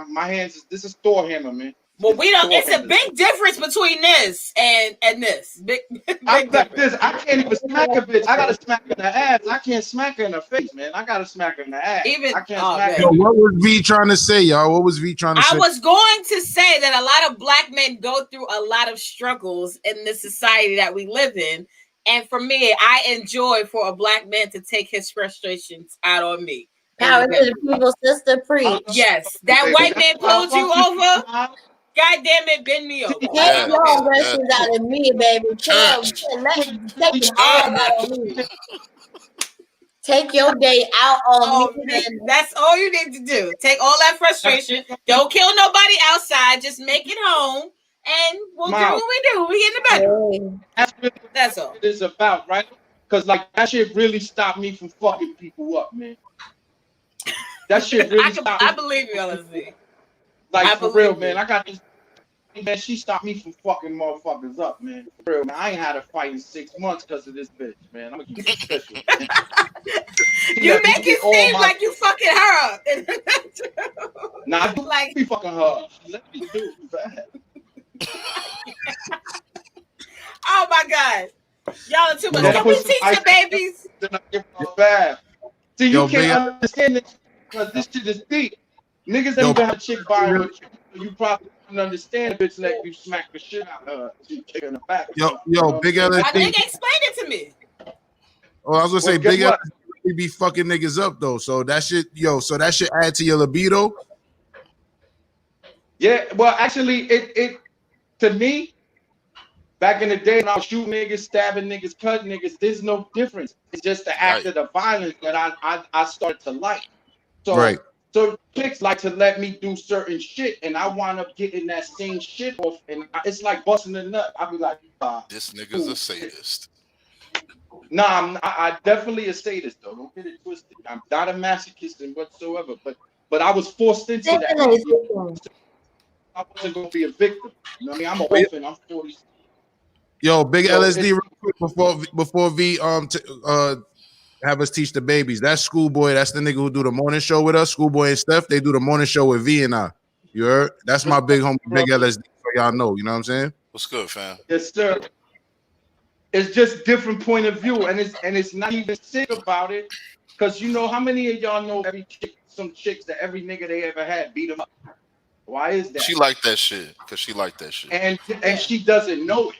My hands is this is Thor hammer, man. Well, we don't. It's a big difference between this and this. Big I'm like this. I can't even smack a bitch. I gotta smack her in the ass. I can't smack her in the face, man. I gotta smack her in the ass. I can't smack her. Yo, what was V trying to say, y'all? What was V trying to say? I was going to say that a lot of black men go through a lot of struggles in the society that we live in, and for me, I enjoy for a black man to take his frustrations out on me. Power to the people, sister, preach. Yes, that white man pulled you over. God damn it, bend me over. Take your aggressions out of me, baby. Take them all out of me. Take your day out on me. That's all you need to do. Take all that frustration. Don't kill nobody outside. Just make it home, and we'll do what we do. We get in the bedroom. That's all. It is about, right? Because like that shit really stopped me from fucking people up, man. That shit really stopped me. I believe you, LSD. Like for real, man. I got this. Man, she stopped me from fucking motherfuckers up, man. For real, man. I ain't had a fight in 6 months because of this bitch, man. I'm gonna keep it official. You make it seem like you fucking her up. Nah, I do like be fucking her up. Let me do that. Oh my god. Y'all are too much. Can we teach the babies? See, you can't understand this because this shit is deep. Niggas ain't even have a chick buying with you probably don't understand a bitch let you smack the shit out of her. She kick in the back. Yo, Big LSD. I think explain it to me. Oh, I was gonna say Big LSD be fucking niggas up though. So that shit, so that shit add to your libido. Yeah, well, actually, it to me, back in the day when I was shooting niggas, stabbing niggas, cutting niggas, there's no difference. It's just the act of the violence that I started to like. So, right. So chicks like to let me do certain shit, and I wind up getting that same shit off, and it's like busting a nut. I be like, this nigga's a sadist. Nah, I definitely a sadist though. Don't get it twisted. I'm not a masochist whatsoever, but I was forced into that. I wasn't gonna be a victim. You know what I mean? I'm an orphan. I'm 40. Yo, Big LSD, real quick before V have us teach the babies. That's Schoolboy. That's the nigga who do the morning show with us. Schoolboy and Steph. They do the morning show with V and I. You heard? That's my big homie, Big LSD. So y'all know. You know what I'm saying? What's good, fam? Yes, sir. It's just different point of view, and it's not even sick about it, because you know how many of y'all know some chicks that every nigga they ever had beat them up. Why is that? She like that shit because she like that shit, and she doesn't know it.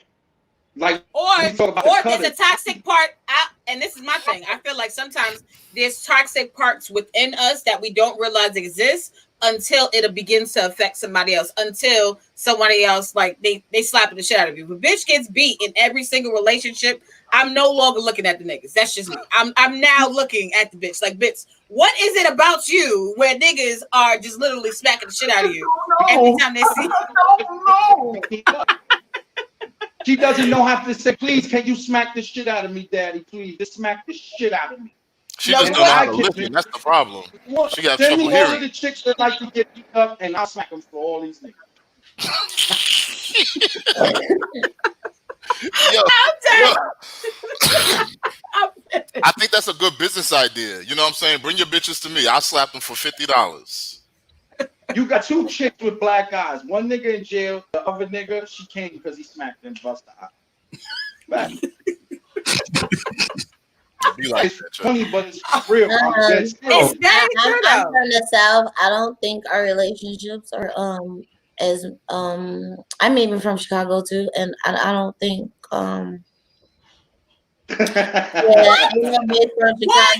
Like, or there's a toxic part out, and this is my thing. I feel like sometimes there's toxic parts within us that we don't realize exist until it begins to affect somebody else. Until somebody else, like they slapping the shit out of you. If a bitch gets beat in every single relationship, I'm no longer looking at the niggas. That's just me. I'm now looking at the bitch. Like, bitch, what is it about you where niggas are just literally smacking the shit out of you every time they see you? She doesn't know how to say, please, can you smack the shit out of me, daddy? Please, just smack the shit out of me. She just don't know how to listen. That's the problem. She got trouble hearing. Send me all of the chicks that like to get beat up, and I'll smack them for all these niggas. Yo. I think that's a good business idea. You know what I'm saying? Bring your bitches to me. I'll slap them for $50. You got two chicks with black eyes. One nigga in jail. The other nigga, she came because he smacked and bust the eye. Like it's funny, but it's real. I'm from the South. I don't think our relationships are as I'm even from Chicago too, and I don't think yeah, what?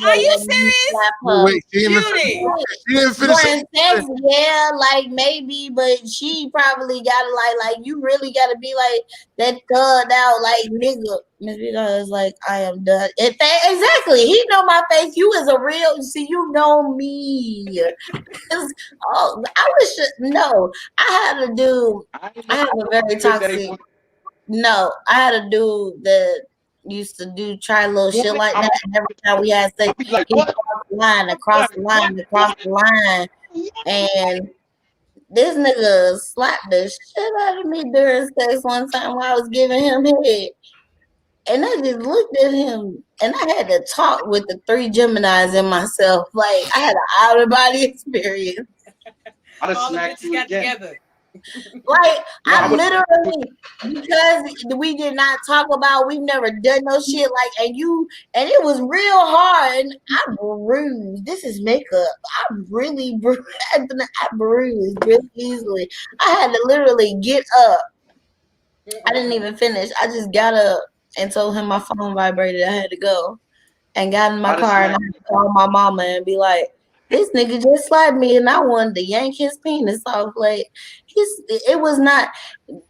Are you serious? Wait, she didn't finish. Sex, yeah, like maybe, but she probably gotta like you really gotta be like that thugged out like nigga. Because like I am done. Exactly. He know my face. You is a real. See, you know me. Oh, I wish. No, I had a dude. I have a very toxic. No, I had a dude that used to try a little shit like that. And every time we had sex, he across the line, and this nigga slapped the shit out of me during sex one time while I was giving him head. And I just looked at him, and I had to talk with the three Geminis in myself. Like, I had an out-of-body experience. All the bitches got together. Like, I literally, because we did not talk about, we've never done no shit like, and it was real hard, and I bruised. This is makeup. I really bruised. I bruised really easily. I had to literally get up. I didn't even finish. I just got up and told him my phone vibrated. I had to go, and got in my car, and I had to call my mama and be like, this nigga just slapped me, and I wanted to yank his penis off. Like, it was not.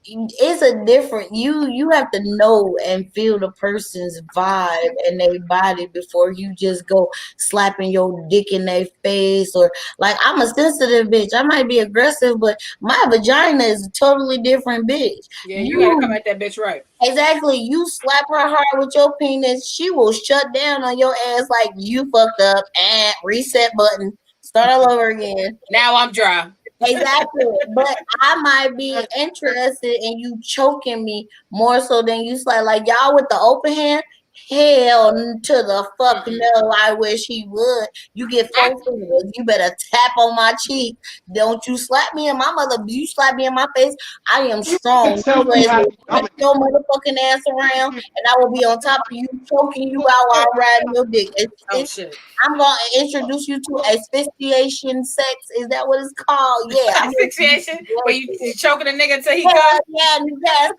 It's a different. You have to know and feel the person's vibe and their body before you just go slapping your dick in their face. Or like, I'm a sensitive bitch. I might be aggressive, but my vagina is a totally different bitch. Yeah, you gotta come at that bitch right. Exactly. You slap her hard with your penis, she will shut down on your ass like you fucked up and reset button. Start all over again. Now I'm dry. Exactly. But I might be interested in you choking me more so than you slap. Like y'all with the open hand. Hell to the fuck no, I wish he would. You get 4 fingers. You better tap on my cheek. Don't you slap me in my mother. You slap me in my face. I am strong. Tell You me ready how. to flip your motherfucking ass around and I will be on top of you, choking you out while I'm riding your dick. Oh shit. I'm gonna introduce you to asphyxiation sex. Is that what it's called? Yeah. Asphyxiation, where you choking a nigga until he Yeah, comes. yeah, you pass out.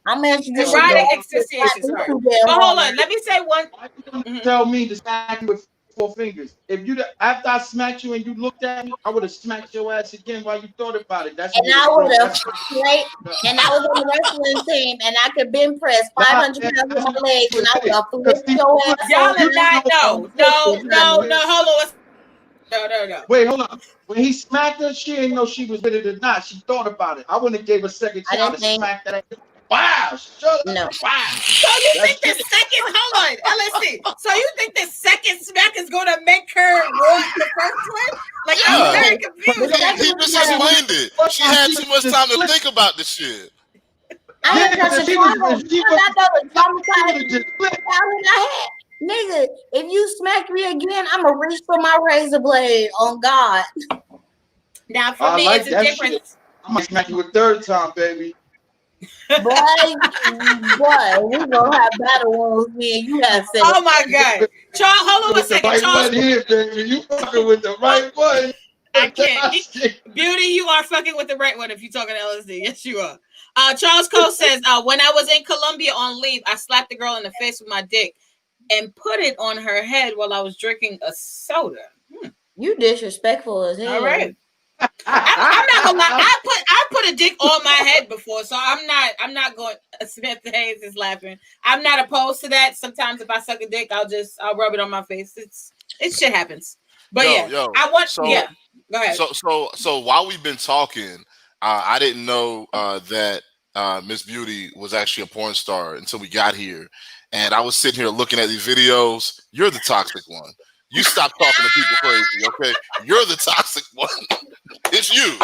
I'm gonna introduce you to Erotic that. asphyxiation. Sorry. Too damn But hold hard. on. Let me say one. Why you gonna tell me to smack you with 4 fingers? If you after I smacked you and you looked at me, I would have smacked your ass again while you thought about it. That's And when I it would broke. have That's straight, and I was on the wrestling team, and I could bench press 500 pounds with my legs, and I would have flipped your ass Y'all over. are not. No. Hold on. No. Wait, hold on. When he smacked her, she didn't know she was with it or not. She thought about it. I wouldn't have gave her a second I chance didn't to think. smack that. Wow, shut No. up. Wow. So you think That's the second? Hold on, LSC. So you think the second smack is gonna make her want the first one? Like I'm Yeah. very The confused. second He one just was explained it. She had too much time to think about the shit. I Yeah, ain't got because Chicago. if she Because I know the would traumatized have just flipped. childhood I had. Nigga, if you smack me again, I'ma reach for my razor blade on God. Now for I me, like it's a that shit. difference. I might smack you a third time, baby. Boy, we gonna have battle wounds, me and you have sex. Oh my God, Charles, hold on a With the second, right Charles. one here, baby. You fucking with the right one. I can't. Beauty, you are fucking with the right one if you're talking LSD. Yes, you are. Charles Cole says, when I was in Colombia on leave, I slapped the girl in the face with my dick and put it on her head while I was drinking a soda. You disrespectful as hell. All right. I'm not gonna lie. I put a dick on my head before, so I'm not going. Samantha Hayes is laughing. I'm not opposed to that. Sometimes if I suck a dick, I'll rub it on my face. It shit happens. But I want. So, Go ahead. So while we've been talking, I didn't know that Miss Beauty was actually a porn star until we got here, and I was sitting here looking at these videos. You're the toxic one. You stop talking to people crazy, okay? You're the toxic one. It's you.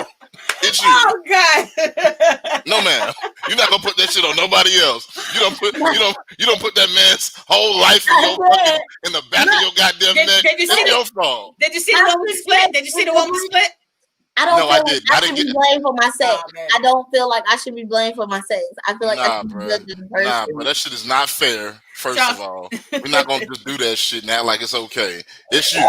It's you. Oh God. No, ma'am. You're not gonna put that shit on nobody else. You don't put that man's whole life in the back of your goddamn neck. That's your fault. Did you see the woman split? Did you see the woman split? I don't feel like I should be blamed for my sex. Oh, I don't feel like I should be blamed for my sex. I feel like I should be bro. judged as a person. Bro, that shit is not fair. First of all, we're not gonna just do that shit and act like it's okay. It's you.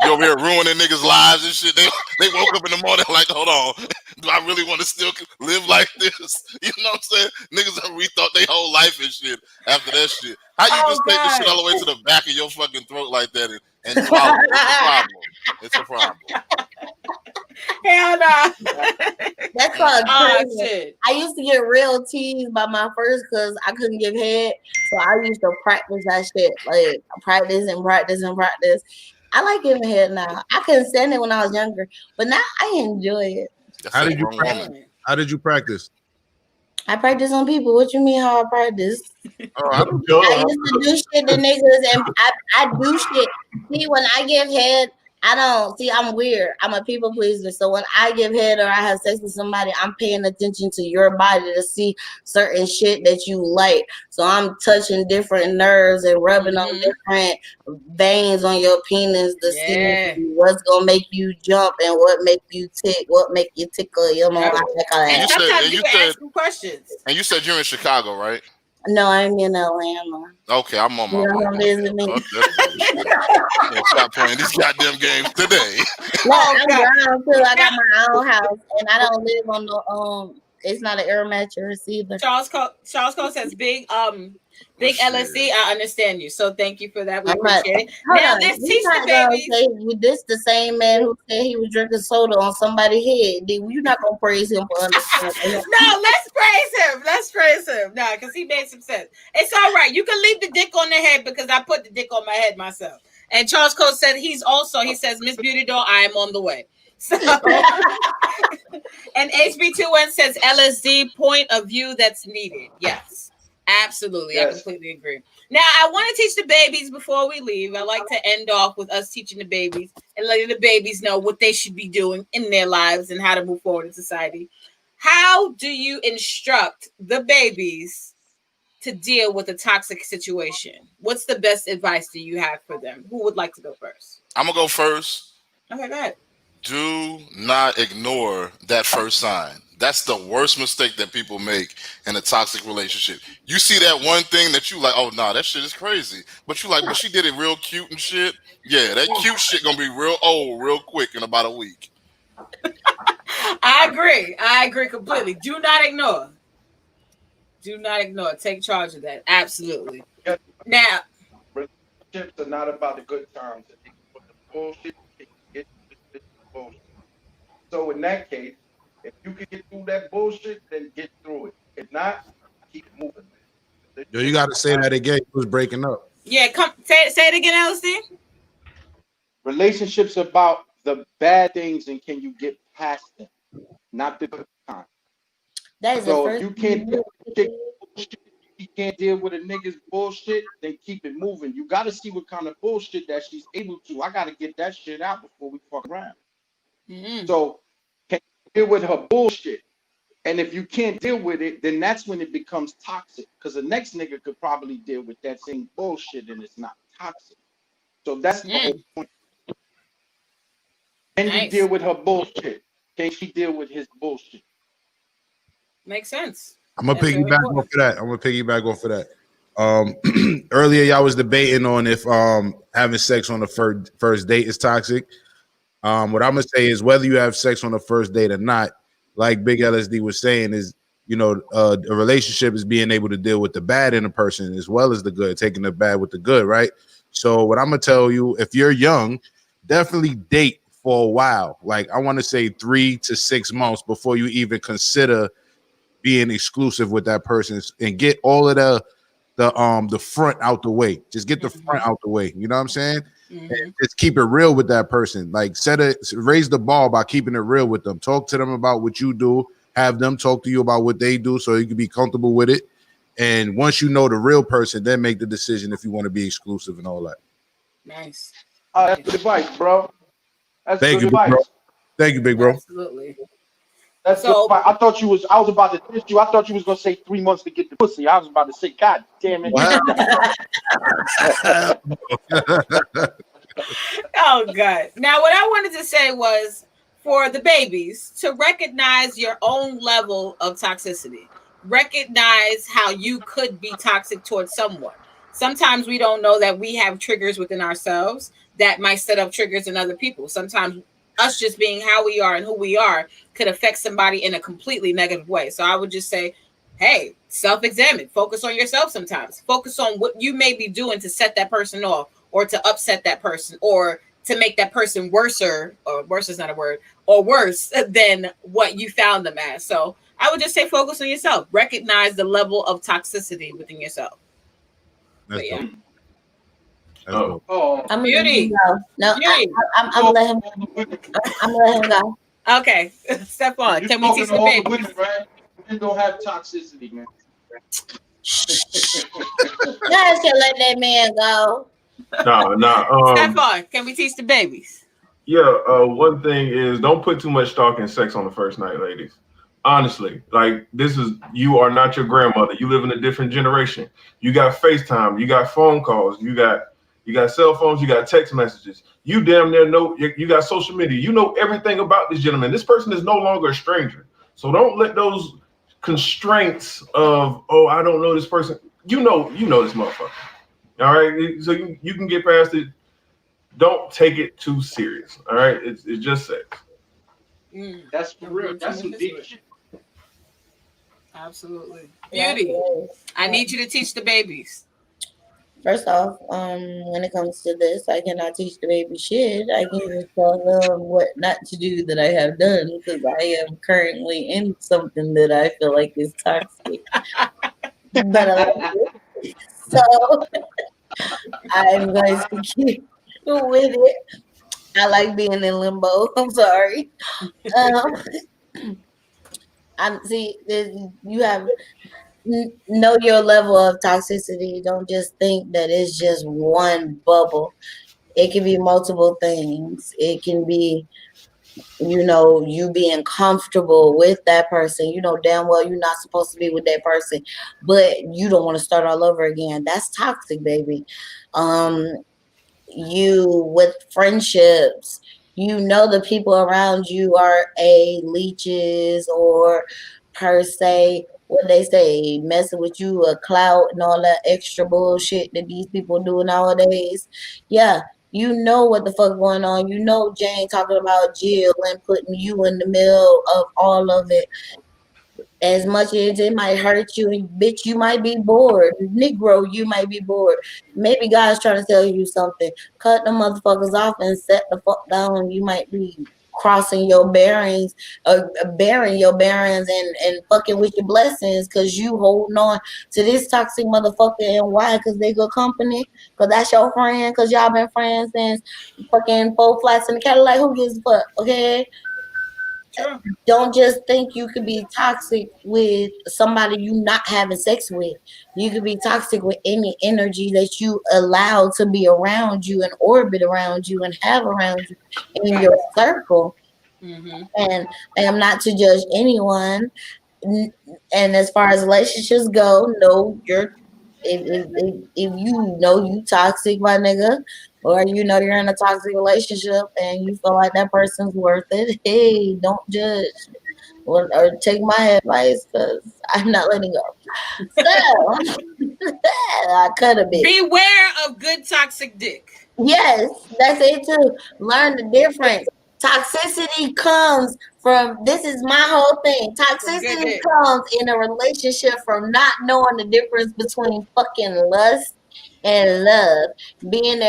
You over here ruining niggas' lives and shit. They woke up in the morning like, hold on, do I really want to still live like this? You know what I'm saying? Niggas have rethought their whole life and shit after that shit. How you just take this shit all the way to the back of your fucking throat like that and swallow it? It's a problem. It's a problem. Hell no. That's called shit. I used to get real teased by my first because I couldn't give head. So I used to practice that shit. Like practice. I like giving head now. I couldn't stand it when I was younger, but now I enjoy it. How did you practice? I practice on people. What you mean how I practice? Oh, I used to do shit to niggas and I do shit. See, when I give head, I'm weird. I'm a people pleaser. So when I give head or I have sex with somebody, I'm paying attention to your body to see certain shit that you like. So I'm touching different nerves and rubbing on different veins on your penis to see what's gonna make you jump and what make you tick, what make you tickle. You know, and sometimes you can ask them questions. And you said you're in Chicago, right? No, I'm in Atlanta. Okay, I'm on my way. Come visit me. Stop playing these goddamn games today. I'm ground too. I got my own house, and I don't live on the It's not an air mattress either. Charles Cole says big LSD. I understand you, so thank you for that. We appreciate it. Now this teach the babies. This the same man who said he was drinking soda on somebody's head. You're not gonna praise him for understanding. No, let's praise him. No, because he made some sense. It's all right. You can leave the dick on the head because I put the dick on my head myself. And Charles Cole said he says, Miss Beauty Doll, I am on the way. So, and HB21 says LSD point of view that's needed. Yes. Absolutely. Yes. I completely agree. Now, I want to teach the babies before we leave. I like to end off with us teaching the babies and letting the babies know what they should be doing in their lives and how to move forward in society. How do you instruct the babies to deal with a toxic situation? What's the best advice do you have for them? Who would like to go first? I'm gonna go first. Okay, go ahead. Do not ignore that first sign. That's the worst mistake that people make in a toxic relationship. You see that one thing that you like, oh nah, that shit is crazy. But you like, but she did it real cute and shit. Yeah, that cute shit gonna be real old real quick in about a week. I agree. I agree completely. Do not ignore. Do not ignore. Take charge of that. Absolutely. Yes. Now, Relationships are not about the good times. If they put the bullshit, they can get through this bullshit. So in that case, if you can get through that bullshit, then get through it. If not, keep moving, man. Yo, you got to say that again. It was breaking up. yeah, come say it again, LSD. Relationships about the bad things and can you get past them, not the good times. That is the So if first you can't deal with bullshit, you can't deal with a nigga's bullshit, then keep it moving. You got to see what kind of bullshit that she's able to. I got to get that shit out before we fuck around. Mm-hmm. So can you deal with her bullshit? And if you can't deal with it, then that's when it becomes toxic. Because the next nigga could probably deal with that same bullshit and it's not toxic. So that's the whole point. Can you deal with her bullshit? Can she deal with his bullshit? Makes sense. I'm gonna piggyback off of that. Earlier y'all was debating on if having sex on the first date is toxic. What I'm gonna say is whether you have sex on the first date or not, like Big LSD was saying, is a relationship is being able to deal with the bad in a person as well as the good, taking the bad with the good, right? So what I'm gonna tell you, if you're young, definitely date for a while. Like I want to say 3 to 6 months before you even consider being exclusive with that person, and get all of the front out the way. Just get the front out the way. You know what I'm saying? Mm-hmm. And just keep it real with that person. Like raise the ball by keeping it real with them. Talk to them about what you do. Have them talk to you about what they do, so you can be comfortable with it. And once you know the real person, then make the decision if you want to be exclusive and all that. Nice. That's good advice, bro. That's Thank good you, advice. bro. Thank you, big bro. Absolutely. That's good advice. I was about to diss you. I thought you was gonna say 3 months to get the pussy. I was about to say, God damn it. Oh God. Now what I wanted to say was for the babies to recognize your own level of toxicity. Recognize how you could be toxic towards someone. Sometimes we don't know that we have triggers within ourselves that might set up triggers in other people. Sometimes us just being how we are and who we are could affect somebody in a completely negative way. So I would just say, hey, self-examine. Focus on yourself sometimes. Focus on what you may be doing to set that person off or to upset that person or to make that person worser, or worse is not a word, or worse than what you found them as. So I would just say focus on yourself. Recognize the level of toxicity within yourself. That's But yeah. dope. That's dope. Oh, I'm gonna Beauty. let him go. No, Beauty. I'm gonna let him. I'm gonna let him go. Okay. Step on. You Can we talking teach to the all the baby? women, right? Women don't have toxicity, man. Guys can let that man go. Step on. Can we teach the babies? Yeah, one thing is don't put too much stock in sex on the first night, ladies. Honestly, like you are not your grandmother. You live in a different generation. You got FaceTime, you got phone calls, you got cell phones, you got text messages. You damn near know you got social media. You know everything about this gentleman. This person is no longer a stranger. So don't let those constraints of, oh, I don't know this person. You know this motherfucker. All right. So you can get past it. Don't take it too serious. All right. It's just sex. That's for real. That's some deep shit. Absolutely. Beauty. I need you to teach the babies. First off, when it comes to this, I cannot teach the baby shit. I can just tell them what not to do that I have done because I am currently in something that I feel like is toxic. But I like it. So I'm going to keep with it. I like being in limbo. I'm sorry. know your level of toxicity. Don't just think that it's just one bubble. It can be multiple things. It can be, you being comfortable with that person. You know damn well you're not supposed to be with that person, but you don't want to start all over again. That's toxic, baby. Um, you with friendships, the people around you are leeches, or per se what they say, messing with you a clout and all that extra bullshit that these people do nowadays. Yeah, what the fuck going on. Jane talking about Jill and putting you in the middle of all of it. As much as it might hurt you, and bitch, you might be bored. Negro, you might be bored. Maybe God's trying to tell you something. Cut the motherfuckers off and set the fuck down. You might be crossing your bearings, bearing your bearings, and fucking with your blessings, because you holding on to this toxic motherfucker. And why? Because they good company, because that's your friend, because y'all been friends since fucking 4 flats in the Cadillac. Who gives a fuck? Okay. True. Don't just think you could be toxic with somebody you not having sex with. You could be toxic with any energy that you allow to be around you and orbit around you and have around you in your circle. Mm-hmm. And I am not to judge anyone. And as far as relationships go, no, if you know you toxic, my nigga, or you're in a toxic relationship and you feel like that person's worth it, hey, don't judge or take my advice, because I'm not letting go. So I cut a bit. Beware of good toxic dick. Yes, that's it too. Learn the difference. Toxicity comes from, this is my whole thing. Toxicity comes in a relationship from not knowing the difference between fucking lust and love. Being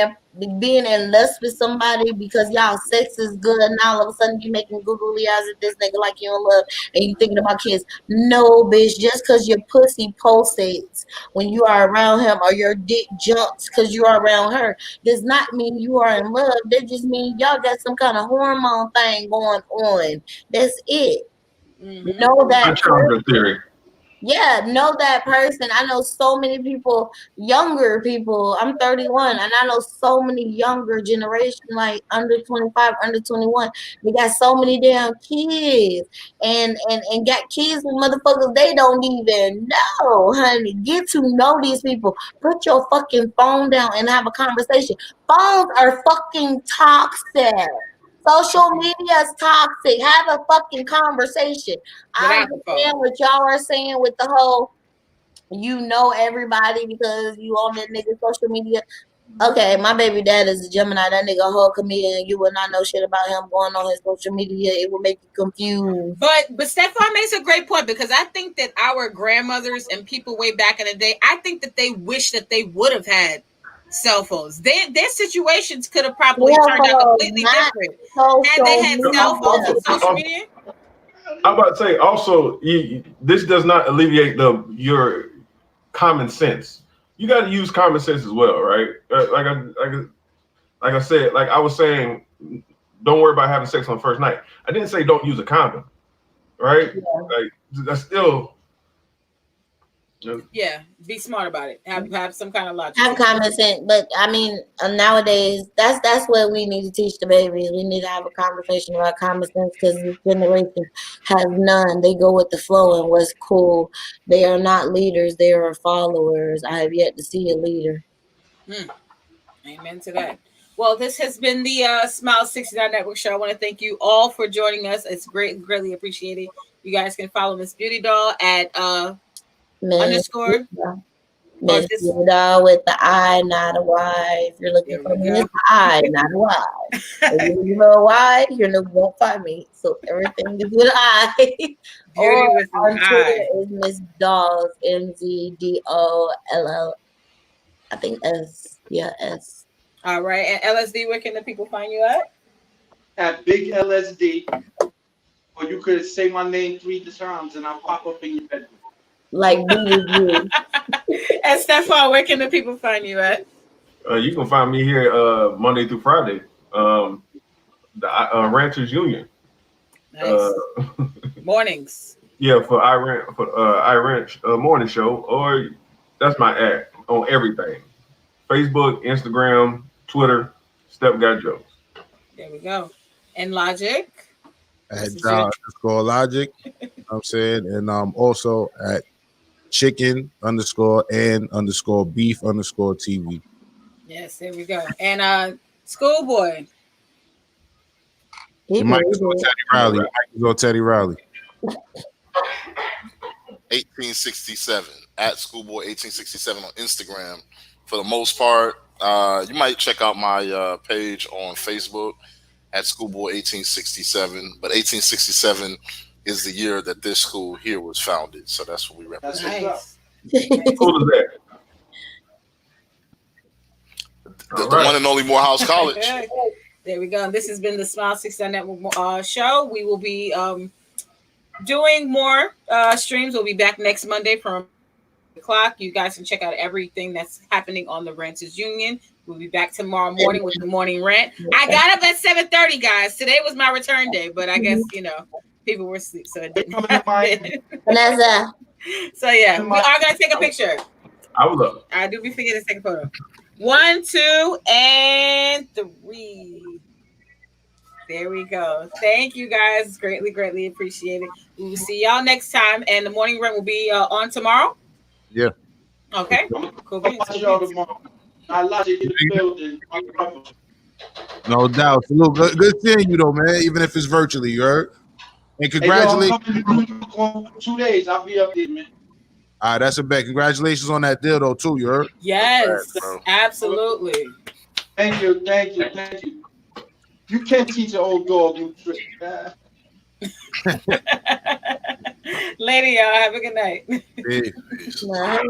in lust with somebody because y'all sex is good, and all of a sudden you making googly eyes at this nigga like you in love and you thinking about kids. No, bitch, just because your pussy pulsates when you are around him, or your dick jumps because you are around her, does not mean you are in love. That just means y'all got some kind of hormone thing going on. That's it. Mm-hmm. Know that I challenge your theory. Yeah, know that person. I know so many people, younger people. I'm 31, and I know so many younger generation, like under 25, under 21. They got so many damn kids, and got kids with motherfuckers they don't even know, honey. Get to know these people. Put your fucking phone down and have a conversation. Phones are fucking toxic. Social media is toxic. Have a fucking conversation. I understand what y'all are saying with the whole, everybody because you on that nigga social media. Okay, my baby dad is a Gemini. That nigga a whole comedian. You will not know shit about him going on his social media. It will make you confused. But Stefan makes a great point, because I think that our grandmothers and people way back in the day, I think that they wish that they would have had cell phones. Their situations could have probably turned out completely different had they had cell phones and social media. I'm about to say also, this does not alleviate your common sense. You got to use common sense as well, right? Like I said, like I was saying, don't worry about having sex on the first night. I didn't say don't use a condom, right? Yeah. Like that's still. Yeah, be smart about it. Have some kind of logic. Have common sense, but I mean, nowadays that's what we need to teach the babies. We need to have a conversation about common sense, because this generation has none. They go with the flow and what's cool. They are not leaders; they are followers. I have yet to see a leader. Amen to that. Well, this has been the Smilez 69 Network Show. I want to thank you all for joining us. It's greatly appreciated. You guys can follow Miss Beauty Doll at underscore. Miss Beauty Doll with the I, not a Y. If you're looking for me, it's the I, not a Y. If you're looking for a Y, you won't find me. So everything is with I. Beauty with on an Twitter I. is Miss Dolls, MZDOLL. I think S. Yeah, S. All right. And LSD, where can the people find you at? At Big LSD. Or you could say my name 3 times and I'll pop up in your bedroom. Like BBG. And Stefan, where can the people find you at? You can find me here Monday through Friday. The Ranchers Union. Nice. Mornings. Yeah, for Iran morning show, or that's my ad on everything: Facebook, Instagram, Twitter. Step got jokes. There we go. And Logic. At This is your _logic. You know what I'm saying? And also at chicken_and_beef_TV. yes, there we go. And Schoolboy. He Your mic did is on it. Teddy Riley. Your mic is on Teddy Riley. 1867 at Schoolboy 1867 on Instagram. For the most part, you might check out my page on Facebook at Schoolboy 1867. But 1867 is the year that this school here was founded, so that's what we That's represent. what's up. Nice. What school is that? The All right. one and only Morehouse College. There we go. This has been the Smile 69 Network show. We will be doing more streams. We'll be back next Monday from o'clock. You guys can check out everything that's happening on the Renters Union. We'll be back tomorrow morning with the morning rant. I got up at 7:30, guys. Today was my return day, but I guess people were asleep, so it didn't happen. Vanessa. So yeah, we are gonna take a picture. I would love. I do be forgetting to take a photo. 1, 2, and 3. There we go. Thank you guys. Greatly appreciated. We will see y'all next time. And the morning rant will be on tomorrow. Yeah. Okay. Cool beans. Watch y'all tomorrow. I Logic in the building. No doubt. Salute. Good seeing you though, man. Even if it's virtually, you heard. And congratulations. Hey, yo, I'm coming to 2 days. I'll be up there, man. All right, that's a bet. Congratulations on that deal though, too. You heard. Yes, Bro. absolutely. Thank you. You can't teach an old dog new tricks. Later, y'all. Have a good night. Yeah. Nice.